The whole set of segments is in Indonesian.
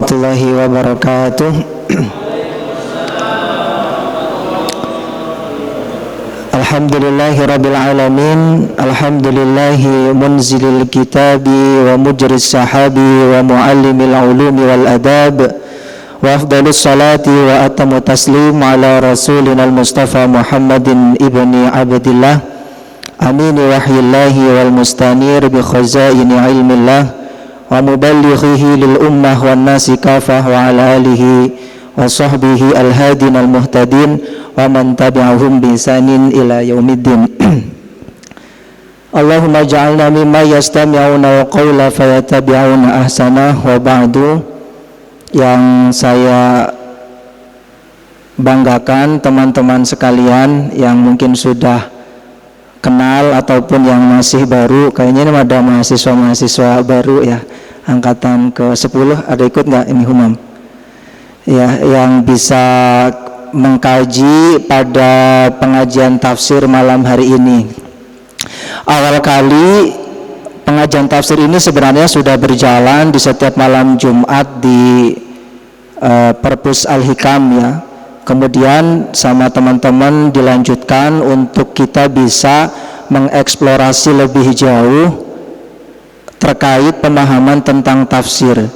warahmatullahi wabarakatuh. Alhamdulillahi rabbil alamin. Alhamdulillahi munzilil kitabi wa mujris sahabi wa muallimil ulumi wal adab. Wa afdalus salati wa atamu taslim ala rasulinal mustafa Muhammadin ibni abdillah amini wahyillahi wal mustanir bi khazaini ilmillah wa muballighihi lil ummah wan nasi kafah wa ala alihi wa sahbihi al hadin al muhtadin wa man tabi'ahum bi ihsanin ila yaumiddin. Allahumma ja'alna mimma yastami'una al-qawla fayattabi'una ahsanah. Wa ba'du. Yang saya banggakan teman-teman sekalian yang mungkin sudah kenal ataupun yang masih baru, kayaknya ini ada mahasiswa-mahasiswa baru ya, angkatan ke-10, ada ikut nggak ini Humam? Ya, yang bisa mengkaji pada pengajian tafsir malam hari ini. Awal kali pengajian tafsir ini sebenarnya sudah berjalan di setiap malam Jumat di Perpus Al-Hikam ya. Kemudian sama teman-teman dilanjutkan untuk kita bisa mengeksplorasi lebih jauh terkait pemahaman tentang tafsir.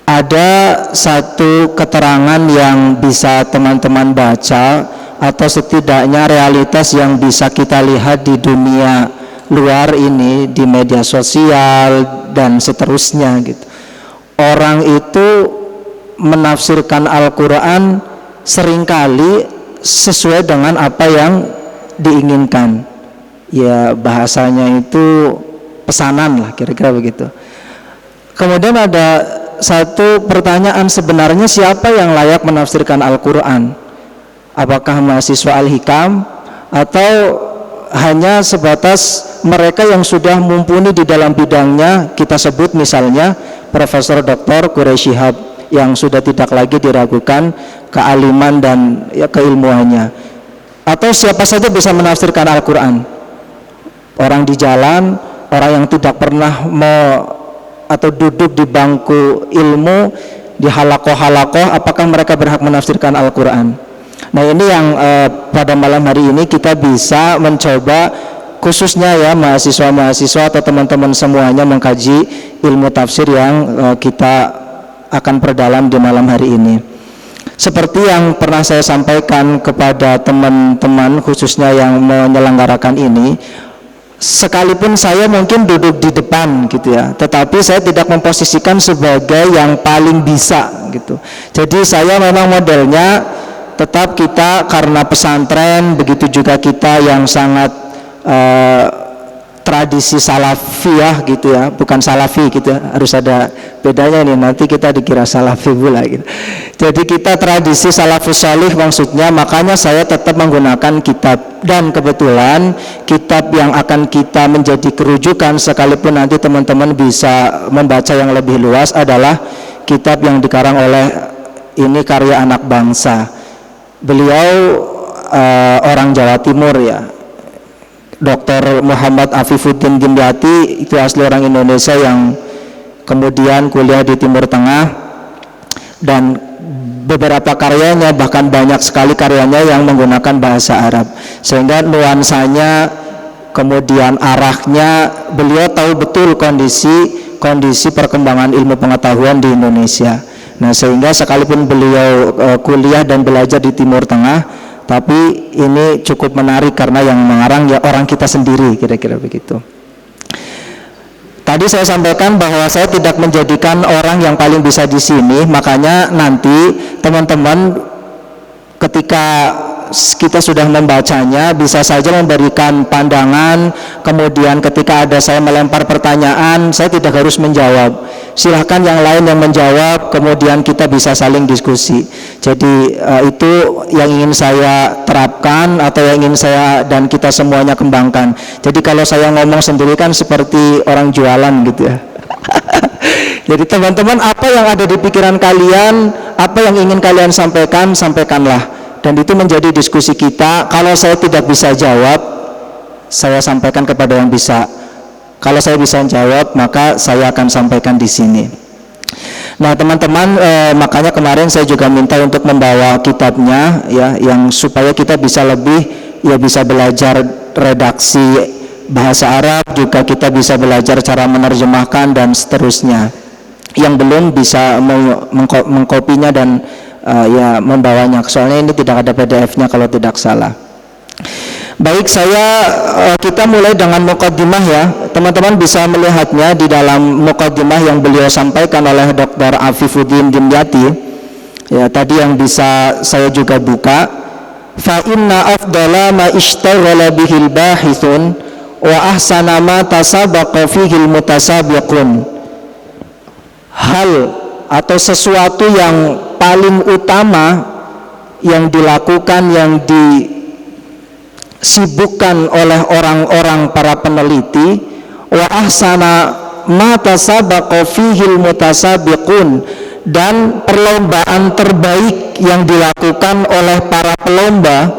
Ada satu keterangan yang bisa teman-teman baca atau setidaknya realitas yang bisa kita lihat di dunia luar ini, di media sosial dan seterusnya gitu. Orang itu menafsirkan Al-Quran seringkali sesuai dengan apa yang diinginkan. Ya bahasanya itu pesanan lah, kira-kira begitu. Kemudian ada satu pertanyaan, sebenarnya siapa yang layak menafsirkan Al-Quran? Apakah mahasiswa Al-Hikam atau hanya sebatas mereka yang sudah mumpuni di dalam bidangnya? Kita sebut misalnya Profesor Dr. Quraish Shihab yang sudah tidak lagi diragukan kealiman dan ya, keilmuannya. Atau siapa saja bisa menafsirkan Al-Quran? Orang di jalan, orang yang tidak pernah atau duduk di bangku ilmu, di halakoh-halakoh, apakah mereka berhak menafsirkan Al-Quran? Nah ini yang pada malam hari ini kita bisa mencoba, khususnya ya mahasiswa-mahasiswa atau teman-teman semuanya, mengkaji ilmu tafsir yang kita akan perdalam di malam hari ini. Seperti yang pernah saya sampaikan kepada teman-teman khususnya yang menyelenggarakan ini, sekalipun saya mungkin duduk di depan gitu ya, tetapi saya tidak memposisikan sebagai yang paling bisa gitu. Jadi saya memang modelnya tetap kita karena pesantren, begitu juga kita yang sangat tradisi salafiyah gitu ya, bukan salafi gitu ya, harus ada bedanya nih, nanti kita dikira salafi pula gitu. Jadi kita tradisi salafus salih maksudnya, makanya saya tetap menggunakan kitab, dan kebetulan kitab yang akan kita menjadi kerujukan sekalipun nanti teman-teman bisa membaca yang lebih luas adalah kitab yang dikarang oleh ini karya anak bangsa. Beliau orang Jawa Timur ya, Dr. Muhammad Afifuddin Dimyati, itu asli orang Indonesia yang kemudian kuliah di Timur Tengah, dan beberapa karyanya, bahkan banyak sekali karyanya yang menggunakan bahasa Arab, sehingga nuansanya kemudian arahnya beliau tahu betul kondisi perkembangan ilmu pengetahuan di Indonesia. Nah sehingga sekalipun beliau kuliah dan belajar di Timur Tengah, tapi ini cukup menarik karena yang mengarang ya orang kita sendiri, kira-kira begitu. Tadi saya sampaikan bahwa saya tidak menjadikan orang yang paling bisa di sini, makanya nanti teman-teman ketika kita sudah membacanya bisa saja memberikan pandangan, kemudian ketika ada saya melempar pertanyaan, saya tidak harus menjawab, silahkan yang lain yang menjawab, kemudian kita bisa saling diskusi. Jadi itu yang ingin saya terapkan atau yang ingin saya dan kita semuanya kembangkan. Jadi kalau saya ngomong sendiri kan seperti orang jualan gitu ya. Jadi teman-teman, apa yang ada di pikiran kalian, apa yang ingin kalian sampaikan, sampaikanlah. Dan itu menjadi diskusi kita. Kalau saya tidak bisa jawab, saya sampaikan kepada yang bisa. Kalau saya bisa jawab, maka saya akan sampaikan di sini. Nah teman-teman, makanya kemarin saya juga minta untuk membawa kitabnya ya, yang supaya kita bisa lebih ya bisa belajar redaksi bahasa Arab, juga kita bisa belajar cara menerjemahkan dan seterusnya. Yang belum bisa mengkopinya dan ya membawanya, soalnya ini tidak ada PDF-nya kalau tidak salah. Baik, kita mulai dengan muqaddimah ya. Teman-teman bisa melihatnya di dalam muqaddimah yang beliau sampaikan oleh Dr. Afifuddin Dimyati. Ya, tadi yang bisa saya juga buka. Fa inna afdala ma ishtaghala bihil bahithun wa ahsana ma tasabaqa fihil mutasabiqun. Hal atau sesuatu yang paling utama yang dilakukan, yang disibukkan oleh orang-orang para peneliti, wa ahsana ma tasabaqa fihil mutasabiqun, dan perlombaan terbaik yang dilakukan oleh para pelomba,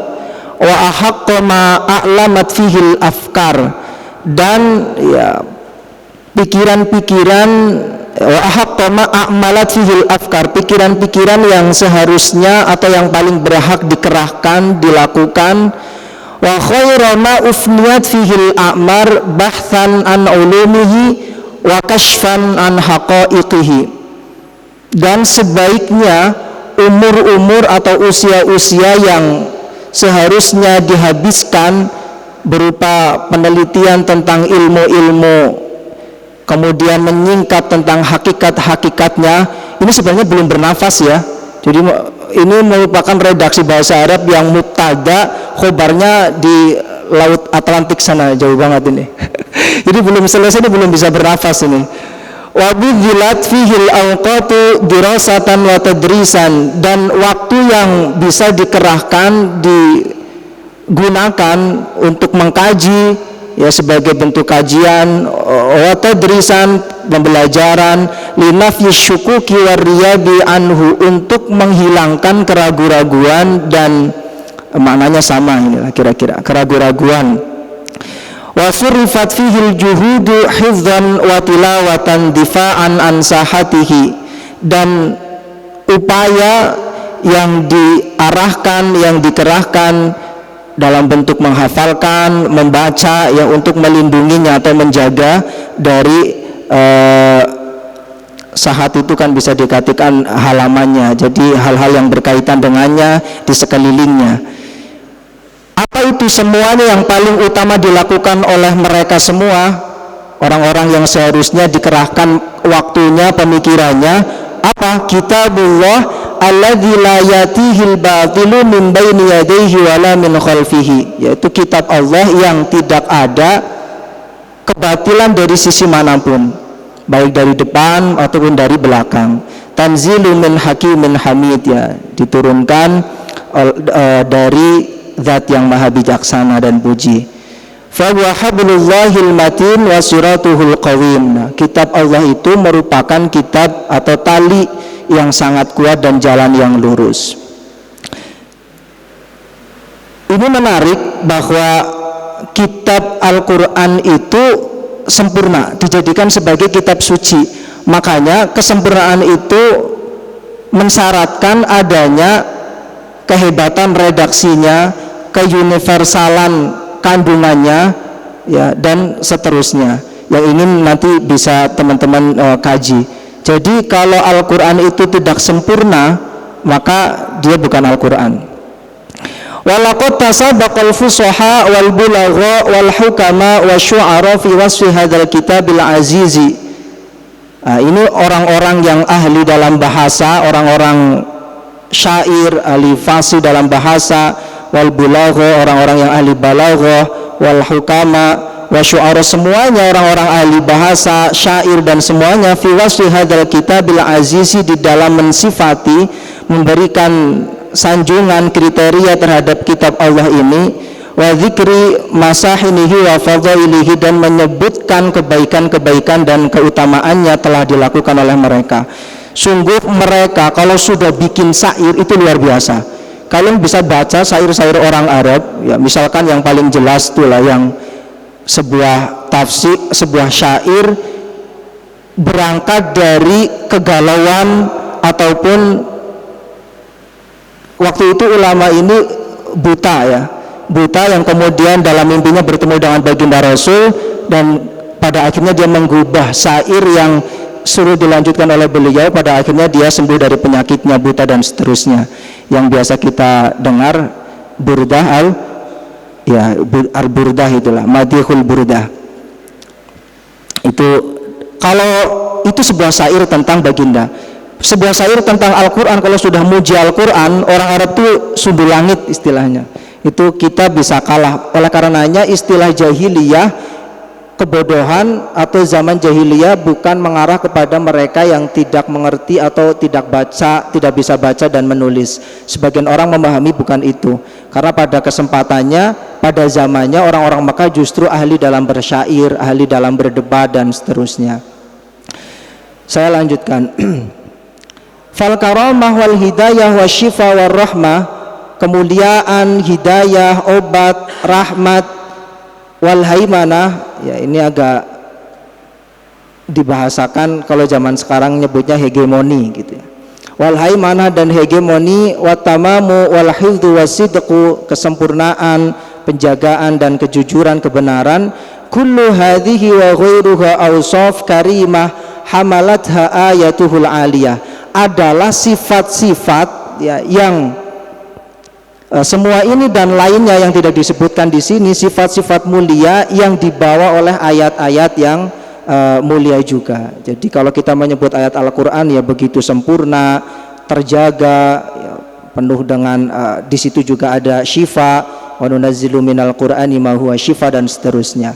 wa ahaqqa ma a'lamat fihil afkar, dan ya pikiran-pikiran, wa ahaqqa ma a'malat fihil afkar, pikiran-pikiran yang seharusnya atau yang paling berhak dikerahkan, dilakukan, wa khairu ma ufniyat fihil a'mar bahthan an ulumihi wa kashfan an haqaiqihi, dan sebaiknya umur-umur atau usia-usia yang seharusnya dihabiskan berupa penelitian tentang ilmu-ilmu, kemudian menyingkat tentang hakikat-hakikatnya, ini sebenarnya belum bernafas ya. Jadi ini merupakan redaksi bahasa Arab yang mubtada, khobarnya di Laut Atlantik sana, jauh banget ini. Jadi belum selesai, ini belum bisa bernafas ini. Wa bidhilat fihil awqatu dirasatan wa tadrisan, dan waktu yang bisa dikerahkan, digunakan untuk mengkaji ya sebagai bentuk kajian, wa tadrisan, pembelajaran, linafyi syukuki warriyabi anhu, untuk menghilangkan keraguan-raguan, dan maknanya sama inilah kira-kira, keraguan-raguan. Wa surifat fihil juhudu hifdzan wa tilawatan difa'an an sahatihi, dan upaya yang diarahkan, yang dikerahkan dalam bentuk menghafalkan, membaca, yang untuk melindunginya atau menjaga dari sahat itu kan bisa dikatakan halamannya, jadi hal-hal yang berkaitan dengannya di sekelilingnya. Apa itu semuanya yang paling utama dilakukan oleh mereka semua, orang-orang yang seharusnya dikerahkan waktunya, pemikirannya? Apa? Kitabullah alladzi la yatihil batilu min baini yadayhi wala min khalfihi, yaitu kitab Allah yang tidak ada kebatilan dari sisi manapun, baik dari depan ataupun dari belakang. Tanzilu min hakimin hamid, ya, diturunkan dari Zat yang maha bijaksana dan puji. Fa huwa hablullahil matin wa siratuhul qawim. Nah, kitab Allah itu merupakan kitab atau tali yang sangat kuat dan jalan yang lurus. Ini menarik bahwa kitab Al-Quran itu sempurna, dijadikan sebagai kitab suci. Makanya kesempurnaan itu mensyaratkan adanya kehebatan redaksinya, keuniversalan kandungannya, ya, dan seterusnya, yang ingin nanti bisa teman-teman kaji. Jadi kalau Al-Quran itu tidak sempurna, maka dia bukan Al-Quran. Walaqad tasabaqal fusaha wal bulagha wal hukama wasyu'ara fi wasfi hadzal kitabil azizi. Ini orang-orang yang ahli dalam bahasa, orang-orang syair, ahli fasih dalam bahasa, wal bulagha, orang-orang yang ahli balaghah, wal hukama wa syu'ara, semuanya orang-orang ahli bahasa, syair, dan semuanya fi wasfi hadzal kitabil azizi, di dalam mensifati, memberikan sanjungan, kriteria terhadap kitab Allah ini, wa dzikri masahinihi wa fadhailihi, dan menyebutkan kebaikan-kebaikan dan keutamaannya telah dilakukan oleh mereka. Sungguh mereka kalau sudah bikin syair itu luar biasa. Kalian bisa baca syair-syair orang Arab, ya, misalkan yang paling jelas itulah yang sebuah tafsir, sebuah syair berangkat dari kegalauan ataupun waktu itu ulama ini buta ya, buta yang kemudian dalam mimpinya bertemu dengan baginda Rasul, dan pada akhirnya dia menggubah syair yang suruh dilanjutkan oleh beliau. Pada akhirnya dia sembuh dari penyakitnya buta dan seterusnya, yang biasa kita dengar burdah al-burdah, itulah madihul burdah. Itu kalau itu sebuah syair tentang baginda, sebuah syair tentang Al-Quran. Kalau sudah muji Al-Quran, orang Arab itu sumber langit istilahnya, itu kita bisa kalah. Oleh karenanya istilah jahiliyah, kebodohan atau zaman jahiliyah bukan mengarah kepada mereka yang tidak mengerti atau tidak bisa baca dan menulis. Sebagian orang memahami bukan itu, karena pada kesempatannya, pada zamannya orang-orang Mekah justru ahli dalam bersyair, ahli dalam berdebat dan seterusnya. Saya lanjutkan. Fal karamah wal hidayah wa syifa wal rahmah, kemuliaan, hidayah, obat, rahmat, wal haimanah, ya ini agak dibahasakan, kalau zaman sekarang nyebutnya hegemoni gitu ya. Wal haimanah dan hegemoni, wa tamamu wal hifdzu wasidqu, kesempurnaan, penjagaan dan kejujuran, kebenaran. Kullu hadhihi wa ghairuha awsaf karimah hamalatha ayatuhul aliyah, adalah sifat-sifat ya, yang semua ini dan lainnya yang tidak disebutkan di sini, sifat-sifat mulia yang dibawa oleh ayat-ayat yang mulia juga. Jadi kalau kita menyebut ayat Al-Quran ya begitu sempurna, terjaga ya, penuh dengan di situ juga ada syifa, wa nunazzilu minal qur'ani ma huwa syifa dan seterusnya.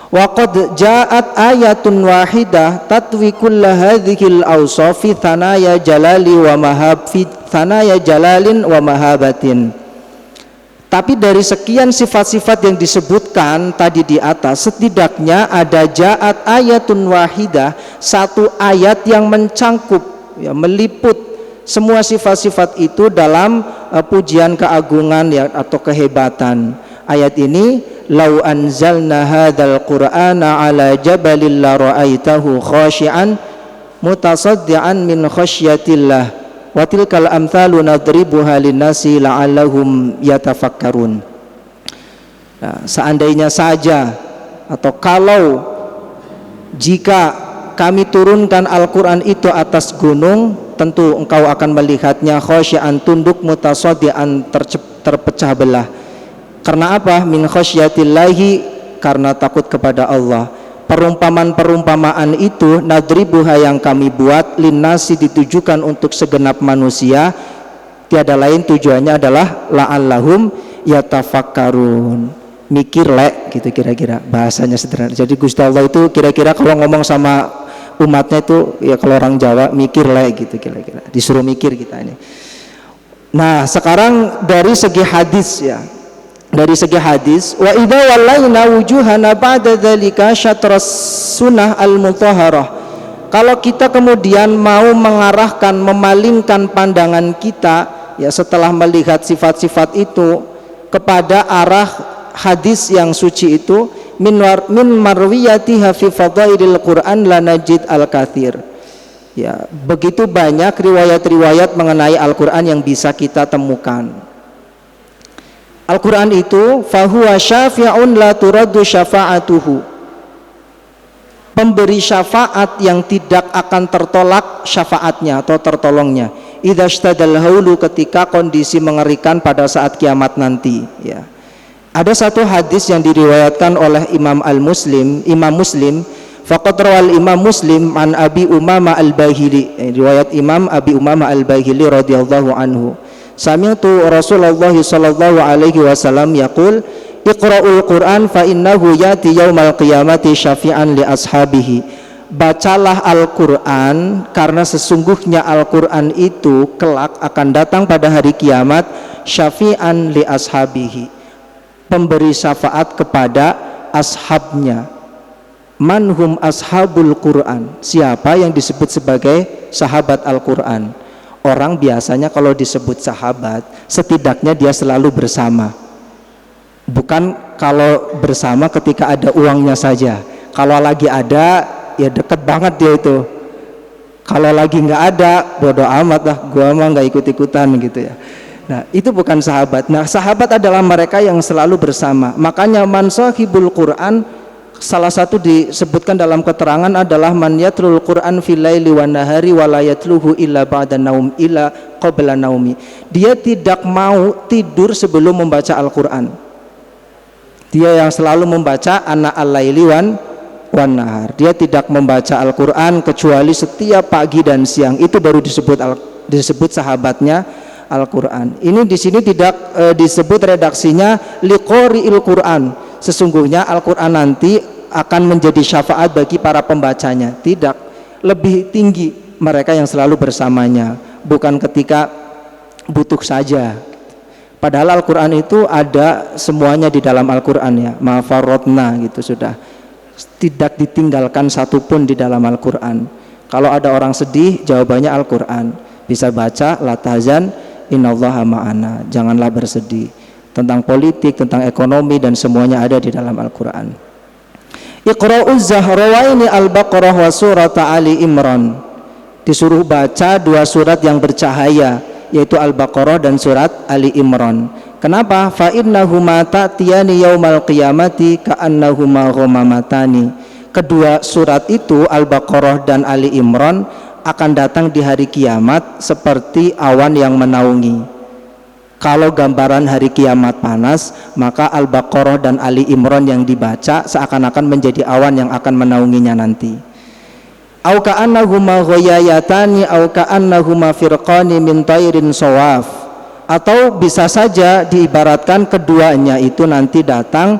Wa qad ja'at ayatun wahidah tatwi kulla hadhil awsaf fi thanaya jalali wa mahab fi thanaya jalalin wa mahabatin. Tapi dari sekian sifat-sifat yang disebutkan tadi di atas, setidaknya ada ja'at ayatun wahidah, satu ayat yang mencangkup ya, meliput semua sifat-sifat itu dalam pujian keagungan ya, atau kehebatan. Ayat ini, lau anzalna hadzal qur'ana ala jabalin la ra'aitahu khashi'an mutasaddian min khasyatillah wa tilkal amthalu nadribuha linnasi la'allahum yatafakkarun. Nah, seandainya saja atau kalau jika kami turunkan Al-Quran itu atas gunung, tentu engkau akan melihatnya khasyi'an, tunduk, mutasaddian, terpecah belah. Karena apa? Min khasyatillahi, karena takut kepada Allah. Perumpamaan-perumpamaan itu nadribuha yang kami buat, linnasi ditujukan untuk segenap manusia, tiada lain tujuannya adalah la'allahum yatafakkarun, mikir lek gitu kira-kira bahasanya sederhana. Jadi Gusti Allah itu kira-kira kalau ngomong sama umatnya itu ya, kalau orang Jawa mikir lek gitu kira-kira, disuruh mikir kita ini. Nah sekarang dari segi hadis ya, dari segi hadis, wa idza wallaina wujuhana ba'da dzalika syatras sunnah al-mutahharah, kalau kita kemudian mau mengarahkan, memalingkan pandangan kita ya setelah melihat sifat-sifat itu kepada arah hadis yang suci itu, min marwiyatiha fi fadailil Qur'an la najid al-katsir. Ya, begitu banyak riwayat-riwayat mengenai Al-Qur'an yang bisa kita temukan. Al-Quran itu fahuwa syafi'un la turaddu syafa'atuhu, pemberi syafaat yang tidak akan tertolak syafaatnya atau tertolongnya. Idza ishtadal haulu, ketika kondisi mengerikan pada saat kiamat nanti ya. Ada satu hadis yang diriwayatkan oleh Imam Muslim, faqad rawal Imam Muslim an Abi Umamah al-Bahili, riwayat Imam Abi Umamah al-Bahili radhiyallahu anhu, sami'tu Rasulullah sallallahu alaihi wasallam yaqul iqra'ul Qur'an fa innahu yati yaumal qiyamati syafi'an li ashabihi, bacalah Al-Qur'an karena sesungguhnya Al-Qur'an itu kelak akan datang pada hari kiamat, syafi'an li ashabihi, pemberi syafaat kepada ashabnya. Manhum ashabul Qur'an, siapa yang disebut sebagai sahabat Al-Qur'an? Orang biasanya kalau disebut sahabat, setidaknya dia selalu bersama. Bukan kalau bersama ketika ada uangnya saja. Kalau lagi ada ya deket banget dia itu. Kalau lagi nggak ada, bodoh amat lah, gua mah nggak ikut-ikutan gitu ya. Nah, itu bukan sahabat. Nah, sahabat adalah mereka yang selalu bersama. Makanya man sahibul Quran, salah satu disebutkan dalam keterangan adalah man yatlul Quran fil laili wan nahari wa la yatluhu illa ba'da naum illa qabla naumi. Dia tidak mau tidur sebelum membaca Al-Qur'an. Dia yang selalu membaca ana al-laili wan nahar. Dia tidak membaca Al-Qur'an kecuali setiap pagi dan siang. Itu baru disebut sahabatnya Al-Qur'an. Ini di sini tidak disebut redaksinya liqori'il Qur'an. Sesungguhnya Al-Qur'an nanti akan menjadi syafaat bagi para pembacanya. Tidak, lebih tinggi mereka yang selalu bersamanya, bukan ketika butuh saja. Padahal Al-Qur'an itu ada semuanya di dalam Al-Qur'an ya. Ma farratna gitu sudah. Tidak ditinggalkan satupun di dalam Al-Qur'an. Kalau ada orang sedih, jawabannya Al-Qur'an. Bisa baca la tahzan innallaha ma'ana. Janganlah bersedih. Tentang politik, tentang ekonomi dan semuanya ada di dalam Al-Qur'an. Iqra'uz Zahrawaini Al-Baqarah wa surat Ali Imran. Disuruh baca dua surat yang bercahaya, yaitu Al-Baqarah dan surat Ali Imran. Kenapa? Fa innahuma ta'tiyani yaumal qiyamati ka'annahuma ghamamatani. Kedua surat itu Al-Baqarah dan Ali Imran akan datang di hari kiamat seperti awan yang menaungi. Kalau gambaran hari kiamat panas, maka Al-Baqarah dan Ali Imran yang dibaca seakan-akan menjadi awan yang akan menaunginya nanti. Au ka'annahuma ghayayatani au ka'annahuma firqani min tairin sawaf. Atau bisa saja diibaratkan keduanya itu nanti datang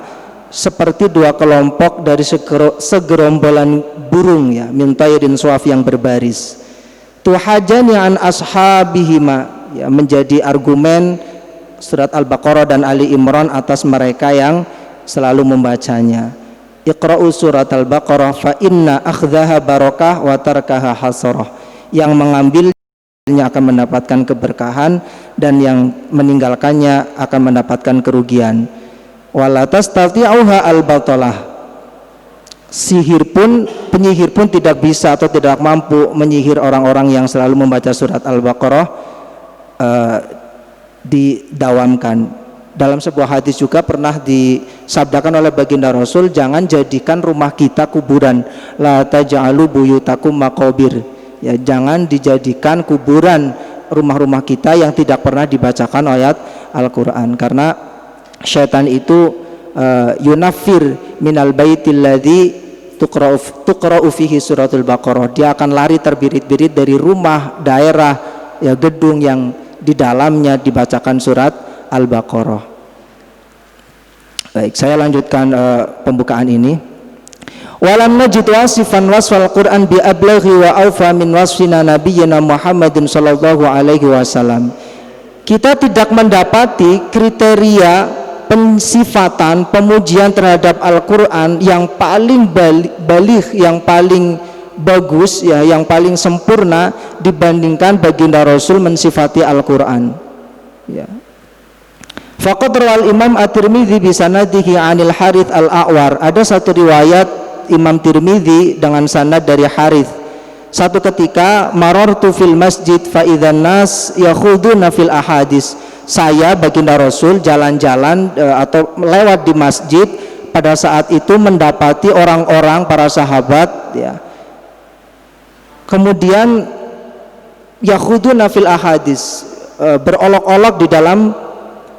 seperti dua kelompok dari segerombolan burung ya, min tairin sawaf yang berbaris. Tuhajani an ashabihima ya, menjadi argumen surat Al-Baqarah dan Ali Imran atas mereka yang selalu membacanya. Iqra'u surat Al-Baqarah fa inna akhdhaha barakah wa tarkaha hasarah. Yang mengambilnya akan mendapatkan keberkahan dan yang meninggalkannya akan mendapatkan kerugian. Wala tastati'uha al-batalah. Penyihir pun tidak bisa atau tidak mampu menyihir orang-orang yang selalu membaca surat Al-Baqarah. Didawamkan dalam sebuah hadis juga pernah disabdakan oleh baginda Rasul, jangan jadikan rumah kita kuburan, la taj'alu buyutakum maqabir ya, jangan dijadikan kuburan rumah-rumah kita yang tidak pernah dibacakan ayat Al-Quran, karena syaitan itu yunafir minal baitil ladzi tuqra'u fihi suratul Baqarah. Dia akan lari terbirit-birit dari rumah, daerah ya, gedung yang di dalamnya dibacakan surat Al-Baqarah. Baik, saya lanjutkan pembukaan ini. Walam najid wasifan wasfal Quran bi ablaghi wa awfa min wasfina nabiyyina Muhammadin sallallahu alaihi wasallam. Kita tidak mendapati kriteria pensifatan pemujian terhadap Al-Quran yang paling baligh, yang paling bagus ya, yang paling sempurna dibandingkan baginda Rasul mensifati Al-Quran ya. Faqad rawal Imam At-Tirmidzi bi sanadihi 'anil Harits Al-A'war. Ada satu riwayat Imam Tirmidzi dengan sanad dari Harits. Satu ketika marartu fil masjid fa idzan nas yakhuduna fil ahadits. Saya baginda Rasul jalan-jalan atau lewat di masjid, pada saat itu mendapati orang-orang para sahabat ya, kemudian yakhuduna fil ahadits, berolok-olok di dalam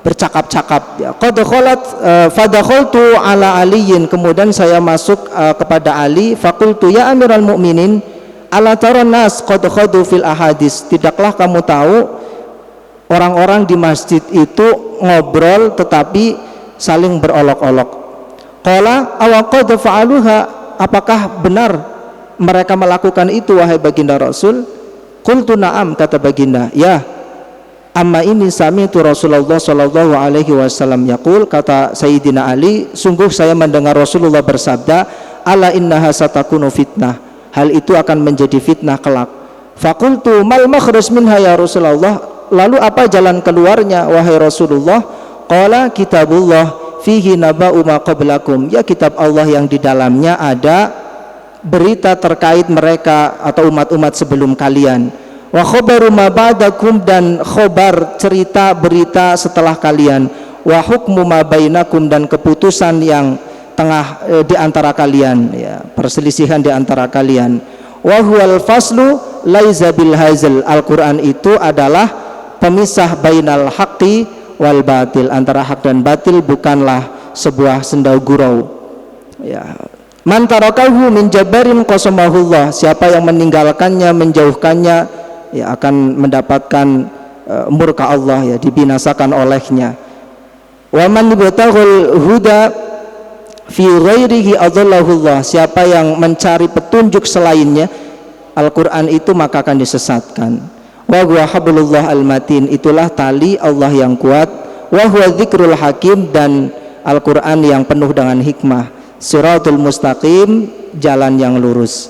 bercakap-cakap ya. Qad khalat fadakhaltu ala aliyin, kemudian saya masuk kepada Ali, faqultu ya amiral mu'minin ala taran nas qad khadu fil ahadits, tidaklah kamu tahu orang-orang di masjid itu ngobrol tetapi saling berolok-olok. Qala aw qad fa'aluha, apakah benar mereka melakukan itu wahai baginda Rasul? Qultu na'am, kata baginda, ya. Amma ini sami'tu Rasulullah sallallahu alaihi wasallam yaqul, kata Sayyidina Ali, sungguh saya mendengar Rasulullah bersabda, ala innaha satakunu fitnah, hal itu akan menjadi fitnah kelak. Faqultu mal makhraj minha ya Rasulullah, lalu apa jalan keluarnya wahai Rasulullah? Qala kitabullah fihi naba'u ma qablakum, ya kitab Allah yang di dalamnya ada berita terkait mereka atau umat-umat sebelum kalian. Wa khabaru ma ba'dakum, dan khobar cerita berita setelah kalian. Wa hukmu ma bainakum, dan keputusan yang tengah di antara kalian, ya, perselisihan di antara kalian. Wa huwal faslu laisa bil hazl. Al-Qur'an itu adalah pemisah bainal haqqi wal batil, antara hak dan batil, bukanlah sebuah sendau gurau. Ya. Man tarakahu min jabarin qasamahullah, siapa yang meninggalkannya, menjauhkannya, ya akan mendapatkan murka Allah, ya dibinasakan olehnya. Wa man yabtaghul huda fi ghairihi adallahullah, siapa yang mencari petunjuk selainnya Al-Qur'an itu maka akan disesatkan. Wa huwa hablullah al-matin, itulah tali Allah yang kuat. Wa huwa dzikrul hakim, dan Al-Qur'an yang penuh dengan hikmah. Siratul mustaqim, jalan yang lurus.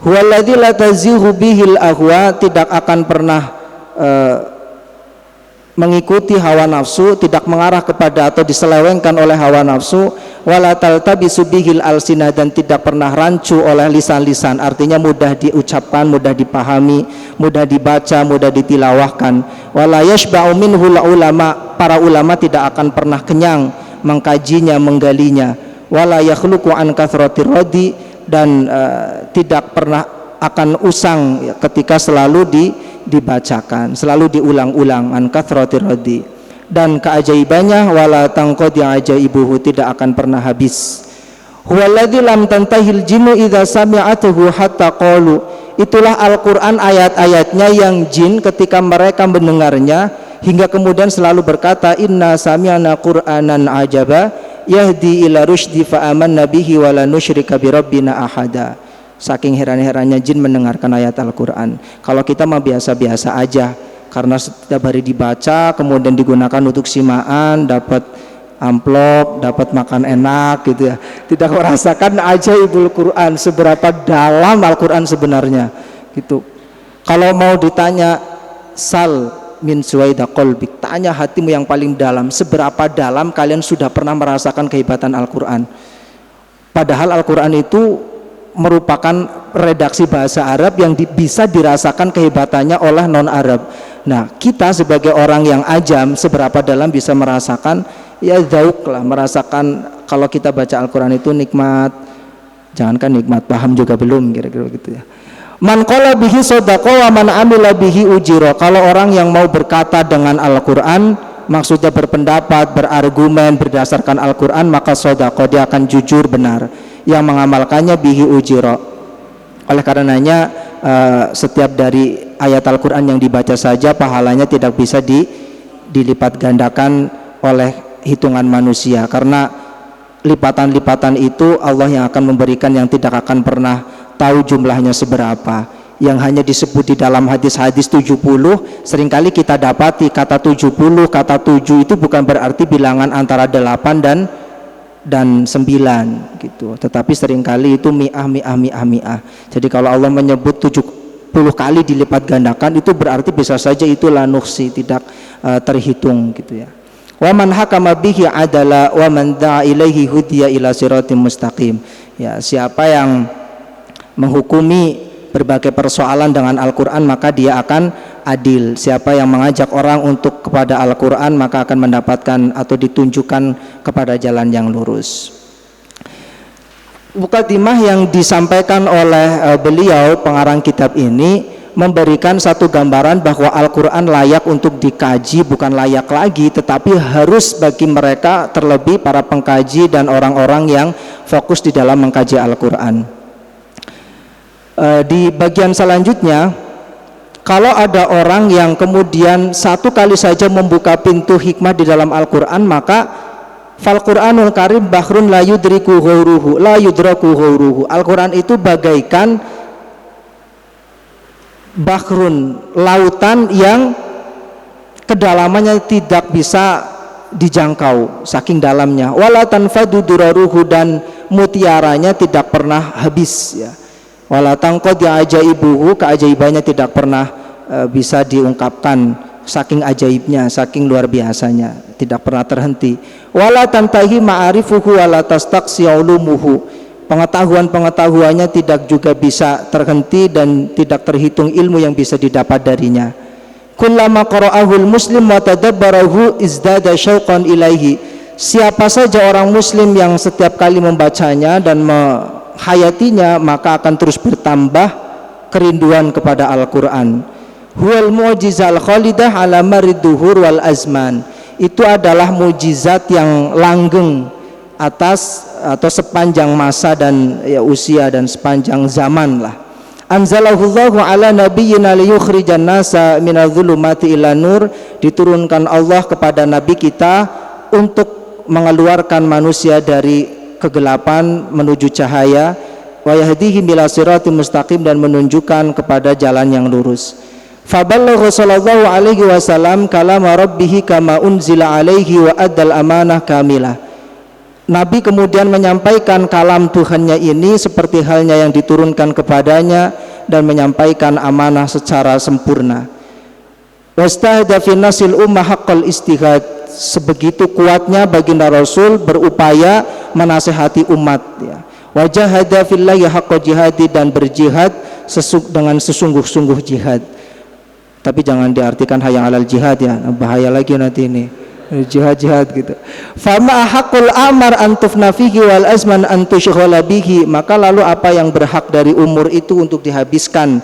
Huwallazi la tazihu bihil ahwa, tidak akan pernah mengikuti hawa nafsu, tidak mengarah kepada atau diselewengkan oleh hawa nafsu. Wala taltabisu bihil alsinah, dan tidak pernah rancu oleh lisan-lisan, artinya mudah diucapkan, mudah dipahami, mudah dibaca, mudah ditilawahkan. Wala yashba'u minhul ulama, para ulama tidak akan pernah kenyang mengkajinya, menggalinya. Wala yakhluqu an kathratir radi, dan tidak pernah akan usang, ya, ketika selalu dibacakan, selalu diulang-ulang, an kathratir radi. Dan keajaibannya wala tanqadi ajaibuhu, tidak akan pernah habis. Huwallazi lam tantahil jinnu idza sami'atuhu hatta qalu, itulah Al-Qur'an ayat-ayatnya yang jin ketika mereka mendengarnya hingga kemudian selalu berkata, inna sami'na qur'anan ajaba yahdi ila rusydi fa amanna bihi wa la nusyrika bi rabbina ahada. Saking heran-herannya jin mendengarkan ayat Al-Qur'an. Kalau kita mah biasa-biasa aja, karena setiap hari dibaca kemudian digunakan untuk simaan, dapat amplop, dapat makan enak gitu ya. Tidak merasakan ajaibul Qur'an, seberapa dalam Al-Qur'an sebenarnya gitu. Kalau mau ditanya sal min suwaida qalbik, tanya hatimu yang paling dalam, seberapa dalam kalian sudah pernah merasakan kehebatan Al-Qur'an. Padahal Al-Qur'an itu merupakan redaksi bahasa Arab yang bisa dirasakan kehebatannya oleh non-Arab. Nah, kita sebagai orang yang ajam, seberapa dalam bisa merasakan, ya dzauq lah, merasakan kalau kita baca Al-Qur'an itu nikmat. Jangankan nikmat, paham juga belum, kira-kira gitu ya. Man qala bihi shadaqa wa man amila bihi ujira. Kalau orang yang mau berkata dengan Al-Qur'an, maksudnya berpendapat, berargumen berdasarkan Al-Qur'an, maka shadaqa, dia akan jujur benar. Yang mengamalkannya bihi ujira. Oleh karenanya setiap dari ayat Al-Qur'an yang dibaca saja pahalanya tidak bisa dilipat gandakan oleh hitungan manusia, karena lipatan-lipatan itu Allah yang akan memberikan, yang tidak akan pernah tahu jumlahnya seberapa. Yang hanya disebut di dalam hadis-hadis 70, seringkali kita dapati kata 70, kata 7 itu bukan berarti bilangan antara 8 dan 9 gitu, tetapi seringkali itu mi'ah. Jadi kalau Allah menyebut 70 kali dilipat gandakan, itu berarti bisa saja itu la nuksi, tidak terhitung gitu ya. Wa man hakama bihi adala wa man da'a ilaihi hudiya ila siratim mustaqim. Ya, siapa yang menghukumi berbagai persoalan dengan Al-Qur'an maka dia akan adil. Siapa yang mengajak orang untuk kepada Al-Qur'an maka akan mendapatkan atau ditunjukkan kepada jalan yang lurus. Mukadimah yang disampaikan oleh beliau pengarang kitab ini memberikan satu gambaran bahwa Al-Qur'an layak untuk dikaji, bukan layak lagi, tetapi harus bagi mereka, terlebih para pengkaji dan orang-orang yang fokus di dalam mengkaji Al-Qur'an. Di bagian selanjutnya, kalau ada orang yang kemudian satu kali saja membuka pintu hikmah di dalam Al-Qur'an, maka fal Qur'anul Karim bahrun la yudriku ghauruhu, la yudraku ghauruhu. Al-Qur'an itu bagaikan bahrun, lautan yang kedalamannya tidak bisa dijangkau saking dalamnya. Wala tanfadu duraruhu, dan mutiaranya tidak pernah habis ya. Wala tanqadi ajaibuhu, keajaibannya tidak pernah bisa diungkapkan saking ajaibnya, saking luar biasanya, tidak pernah terhenti. Wala tantahi ma'arifuhu wala tastaqsi ulumuhu, Pengetahuannya tidak juga bisa terhenti dan tidak terhitung ilmu yang bisa didapat darinya. Kullama qara'ahul muslim wa tadabbarahu izdada syauqan ilaihi. Siapa saja orang muslim yang setiap kali membacanya dan menghayatinya, maka akan terus bertambah kerinduan kepada Al-Qur'an. Huwal mu'jizal khalidah ala marid duhur wal azman. Itu adalah mujizat yang langgeng atas atau sepanjang masa dan usia dan sepanjang zaman lah. Anzalahullahu ala nabiyyina liyukhrijan nasa minadh-dhulumati ila nur. Diturunkan Allah kepada nabi kita untuk mengeluarkan manusia dari kegelapan menuju cahaya, wa yahdihim ila siratim mustaqim, dan menunjukkan kepada jalan yang lurus. Faballagha sallallahu alaihi wasallam kalama rabbih kama unzila alaihi wa addal amanah kamilah. Nabi kemudian menyampaikan kalam Tuhannya ini seperti halnya yang diturunkan kepadanya dan menyampaikan amanah secara sempurna. Wastahada fi nasil ummah haqqal istihad. Sebegitu kuatnya baginda Rasul berupaya menasihati umat, ya. Wajahada fillahi haqqa jihadi, dan berjihad dengan sesungguh-sungguh jihad. Tapi jangan diartikan hayang alal jihad, ya, bahaya lagi nanti ini jihad gitu. Fama haqqul amar antufna fihi wal azman antushghala bihi. Maka lalu apa yang berhak dari umur itu untuk dihabiskan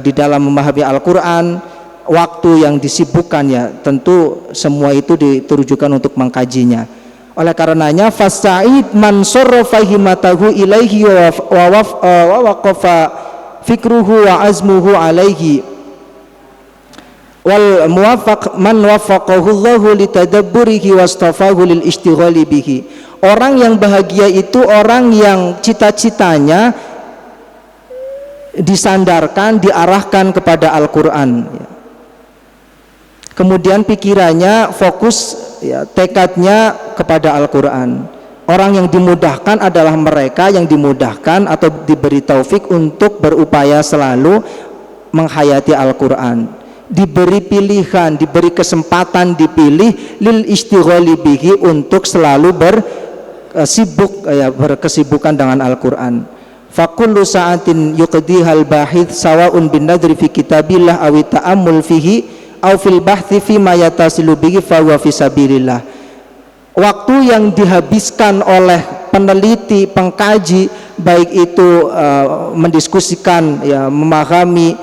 di dalam memahami Al-Qur'an, waktu yang disibukkan, ya tentu semua itu ditujukan untuk mengkajinya. Oleh karenanya fasa'id man sarrafa himatahu ilaihi wa waqafa fikruhu wa azmuhu alaihi wal muwaffaq man waffaqahu Allahu litadabburihi wastafahu lil ishtighali bihi. Orang yang bahagia itu orang yang cita-citanya disandarkan, diarahkan kepada Al-Qur'an, ya. Kemudian pikirannya fokus, ya, tekadnya kepada Al-Qur'an. Orang yang dimudahkan adalah mereka yang dimudahkan atau diberi taufik untuk berupaya selalu menghayati Al-Qur'an, diberi pilihan, diberi kesempatan dipilih lil istighali bihi, untuk selalu berkesibukan dengan Al-Qur'an. Fakullu sa'atin yuqdihal bahith sawa'un bin nadri fi kitabillah awi ta'ammul fihi aw fil bahthi fi ma yatasilu bihi fa huwa fi sabilillah. Waktu yang dihabiskan oleh peneliti, pengkaji, baik itu mendiskusikan, ya, memahami,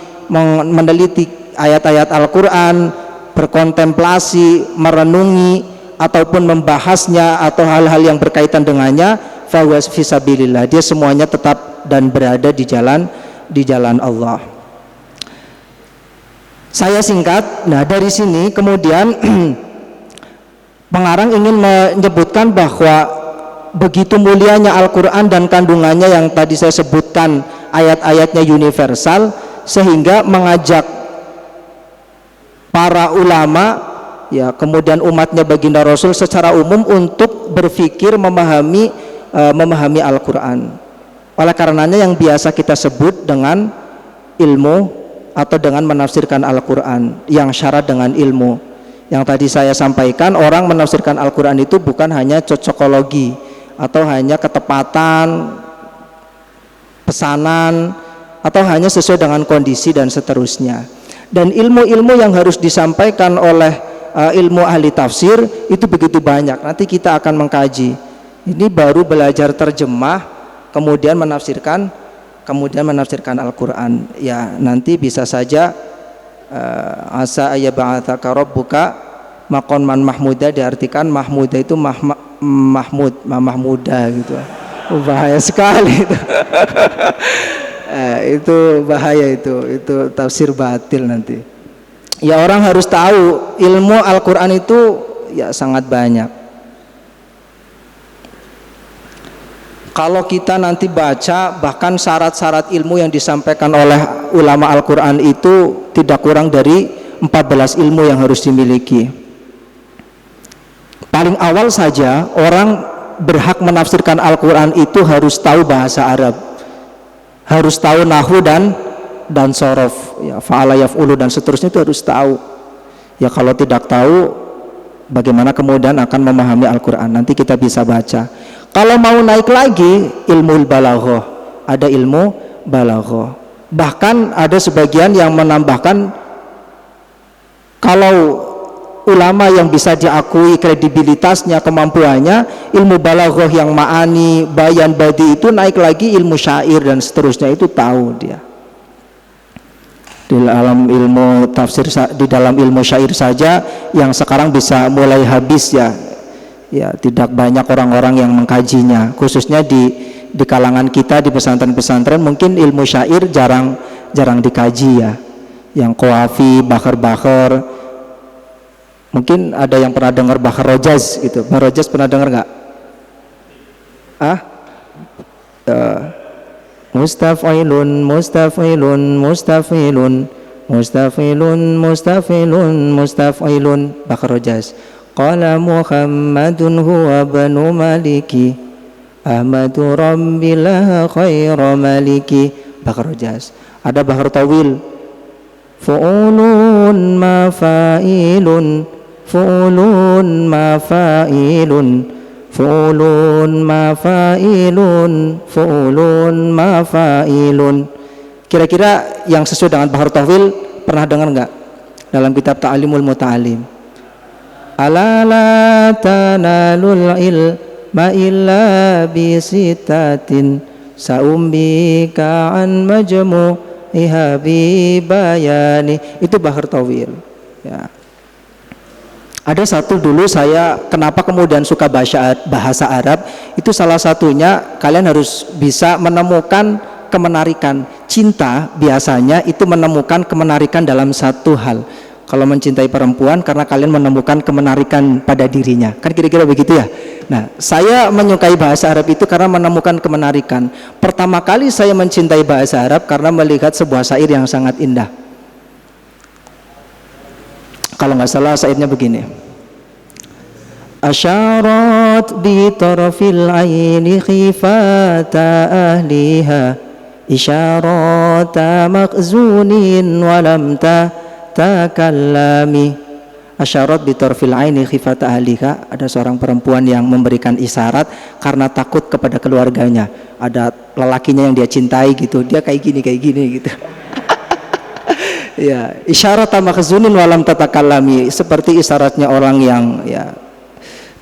meneliti ayat-ayat Al-Qur'an, berkontemplasi, merenungi, ataupun membahasnya atau hal-hal yang berkaitan dengannya, fa huwa fi sabilillah. Dia semuanya tetap dan berada di jalan Allah. Saya singkat. Nah, dari sini kemudian pengarang ingin menyebutkan bahwa begitu mulianya Al-Qur'an dan kandungannya yang tadi saya sebutkan, ayat-ayatnya universal, sehingga mengajak para ulama, ya, kemudian umatnya baginda Rasul secara umum untuk berpikir memahami Al-Qur'an. Oleh karenanya yang biasa kita sebut dengan ilmu atau dengan menafsirkan Al-Qur'an yang syarat dengan ilmu. Yang tadi saya sampaikan, orang menafsirkan Al-Qur'an itu bukan hanya cocokologi atau hanya ketepatan pesanan atau hanya sesuai dengan kondisi dan seterusnya. Dan ilmu-ilmu yang harus disampaikan oleh ilmu ahli tafsir itu begitu banyak. Nanti kita akan mengkaji. Ini baru belajar terjemah, kemudian menafsirkan Al-Qur'an. Ya, nanti bisa saja asa ayyab'atsaka rabbuka maqaman mahmuda, diartikan mahmuda itu mahmuda gitu. Bahaya sekali itu. Itu bahaya, itu tafsir batil nanti. Ya, orang harus tahu ilmu Al-Qur'an itu, ya, sangat banyak. Kalau kita nanti baca, bahkan syarat-syarat ilmu yang disampaikan oleh ulama Al-Qur'an itu tidak kurang dari 14 ilmu yang harus dimiliki. Paling awal saja, orang berhak menafsirkan Al-Qur'an itu harus tahu bahasa Arab, harus tahu nahwu dan sorof, ya, fa'ala yaf'ulu dan seterusnya, itu harus tahu. Ya, kalau tidak tahu, bagaimana kemudian akan memahami Al-Qur'an? Nanti kita bisa baca. Kalau mau naik lagi ilmu balaghah, ada ilmu balaghah. Bahkan ada sebagian yang menambahkan kalau ulama yang bisa diakui kredibilitasnya, kemampuannya, ilmu balaghah yang ma'ani, bayan, badi itu naik lagi ilmu syair dan seterusnya, itu tahu dia. Di dalam ilmu tafsir, di dalam ilmu syair saja yang sekarang bisa mulai habis ya tidak banyak orang-orang yang mengkajinya, khususnya di kalangan kita di pesantren-pesantren mungkin ilmu syair jarang dikaji ya, yang qawafi, bakhar, mungkin ada yang pernah dengar Bakhar Rojaz gitu. Bakhar Rojaz pernah dengar nggak? Mustafilun Bakhar Rojaz. Qala Muhammadun huwa banu maliki Ahmadu rabbilah khaira maliki. Bakhar Rojaz. Ada Bakhar Tawil, fu'ulun mafa'ilun fu'ulun mafa'ilun fu'ulun mafa'ilun fu'ulun mafa'ilun. Kira-kira yang sesuai dengan Bakhar Tawil pernah dengar nggak dalam kitab Ta'alimul Muta'alim? Ala la tanalul ilma illa bisitatin sa'umbika an majmu'iha bi bayani. Itu Bakhar Tawil ya. Ada satu dulu saya kenapa kemudian suka bahasa Arab, itu salah satunya kalian harus bisa menemukan kemenarikan. Cinta biasanya itu menemukan kemenarikan dalam satu hal. Kalau mencintai perempuan karena kalian menemukan kemenarikan pada dirinya, kan kira-kira begitu ya. Nah, saya menyukai bahasa Arab itu karena menemukan kemenarikan. Pertama kali saya mencintai bahasa Arab karena melihat sebuah syair yang sangat indah. Kalau nggak salah syairnya begini: asyarat bi tarfil aini khifata ahliha isyarata makhzunin walam takallami. Asyarat bi tarfil aini khifata ahliha, ada seorang perempuan yang memberikan isyarat karena takut kepada keluarganya. Ada lelakinya yang dia cintai gitu, dia kayak gini gitu. Ya, isyarat makhzunin walam tatakallami, seperti isyaratnya orang yang ya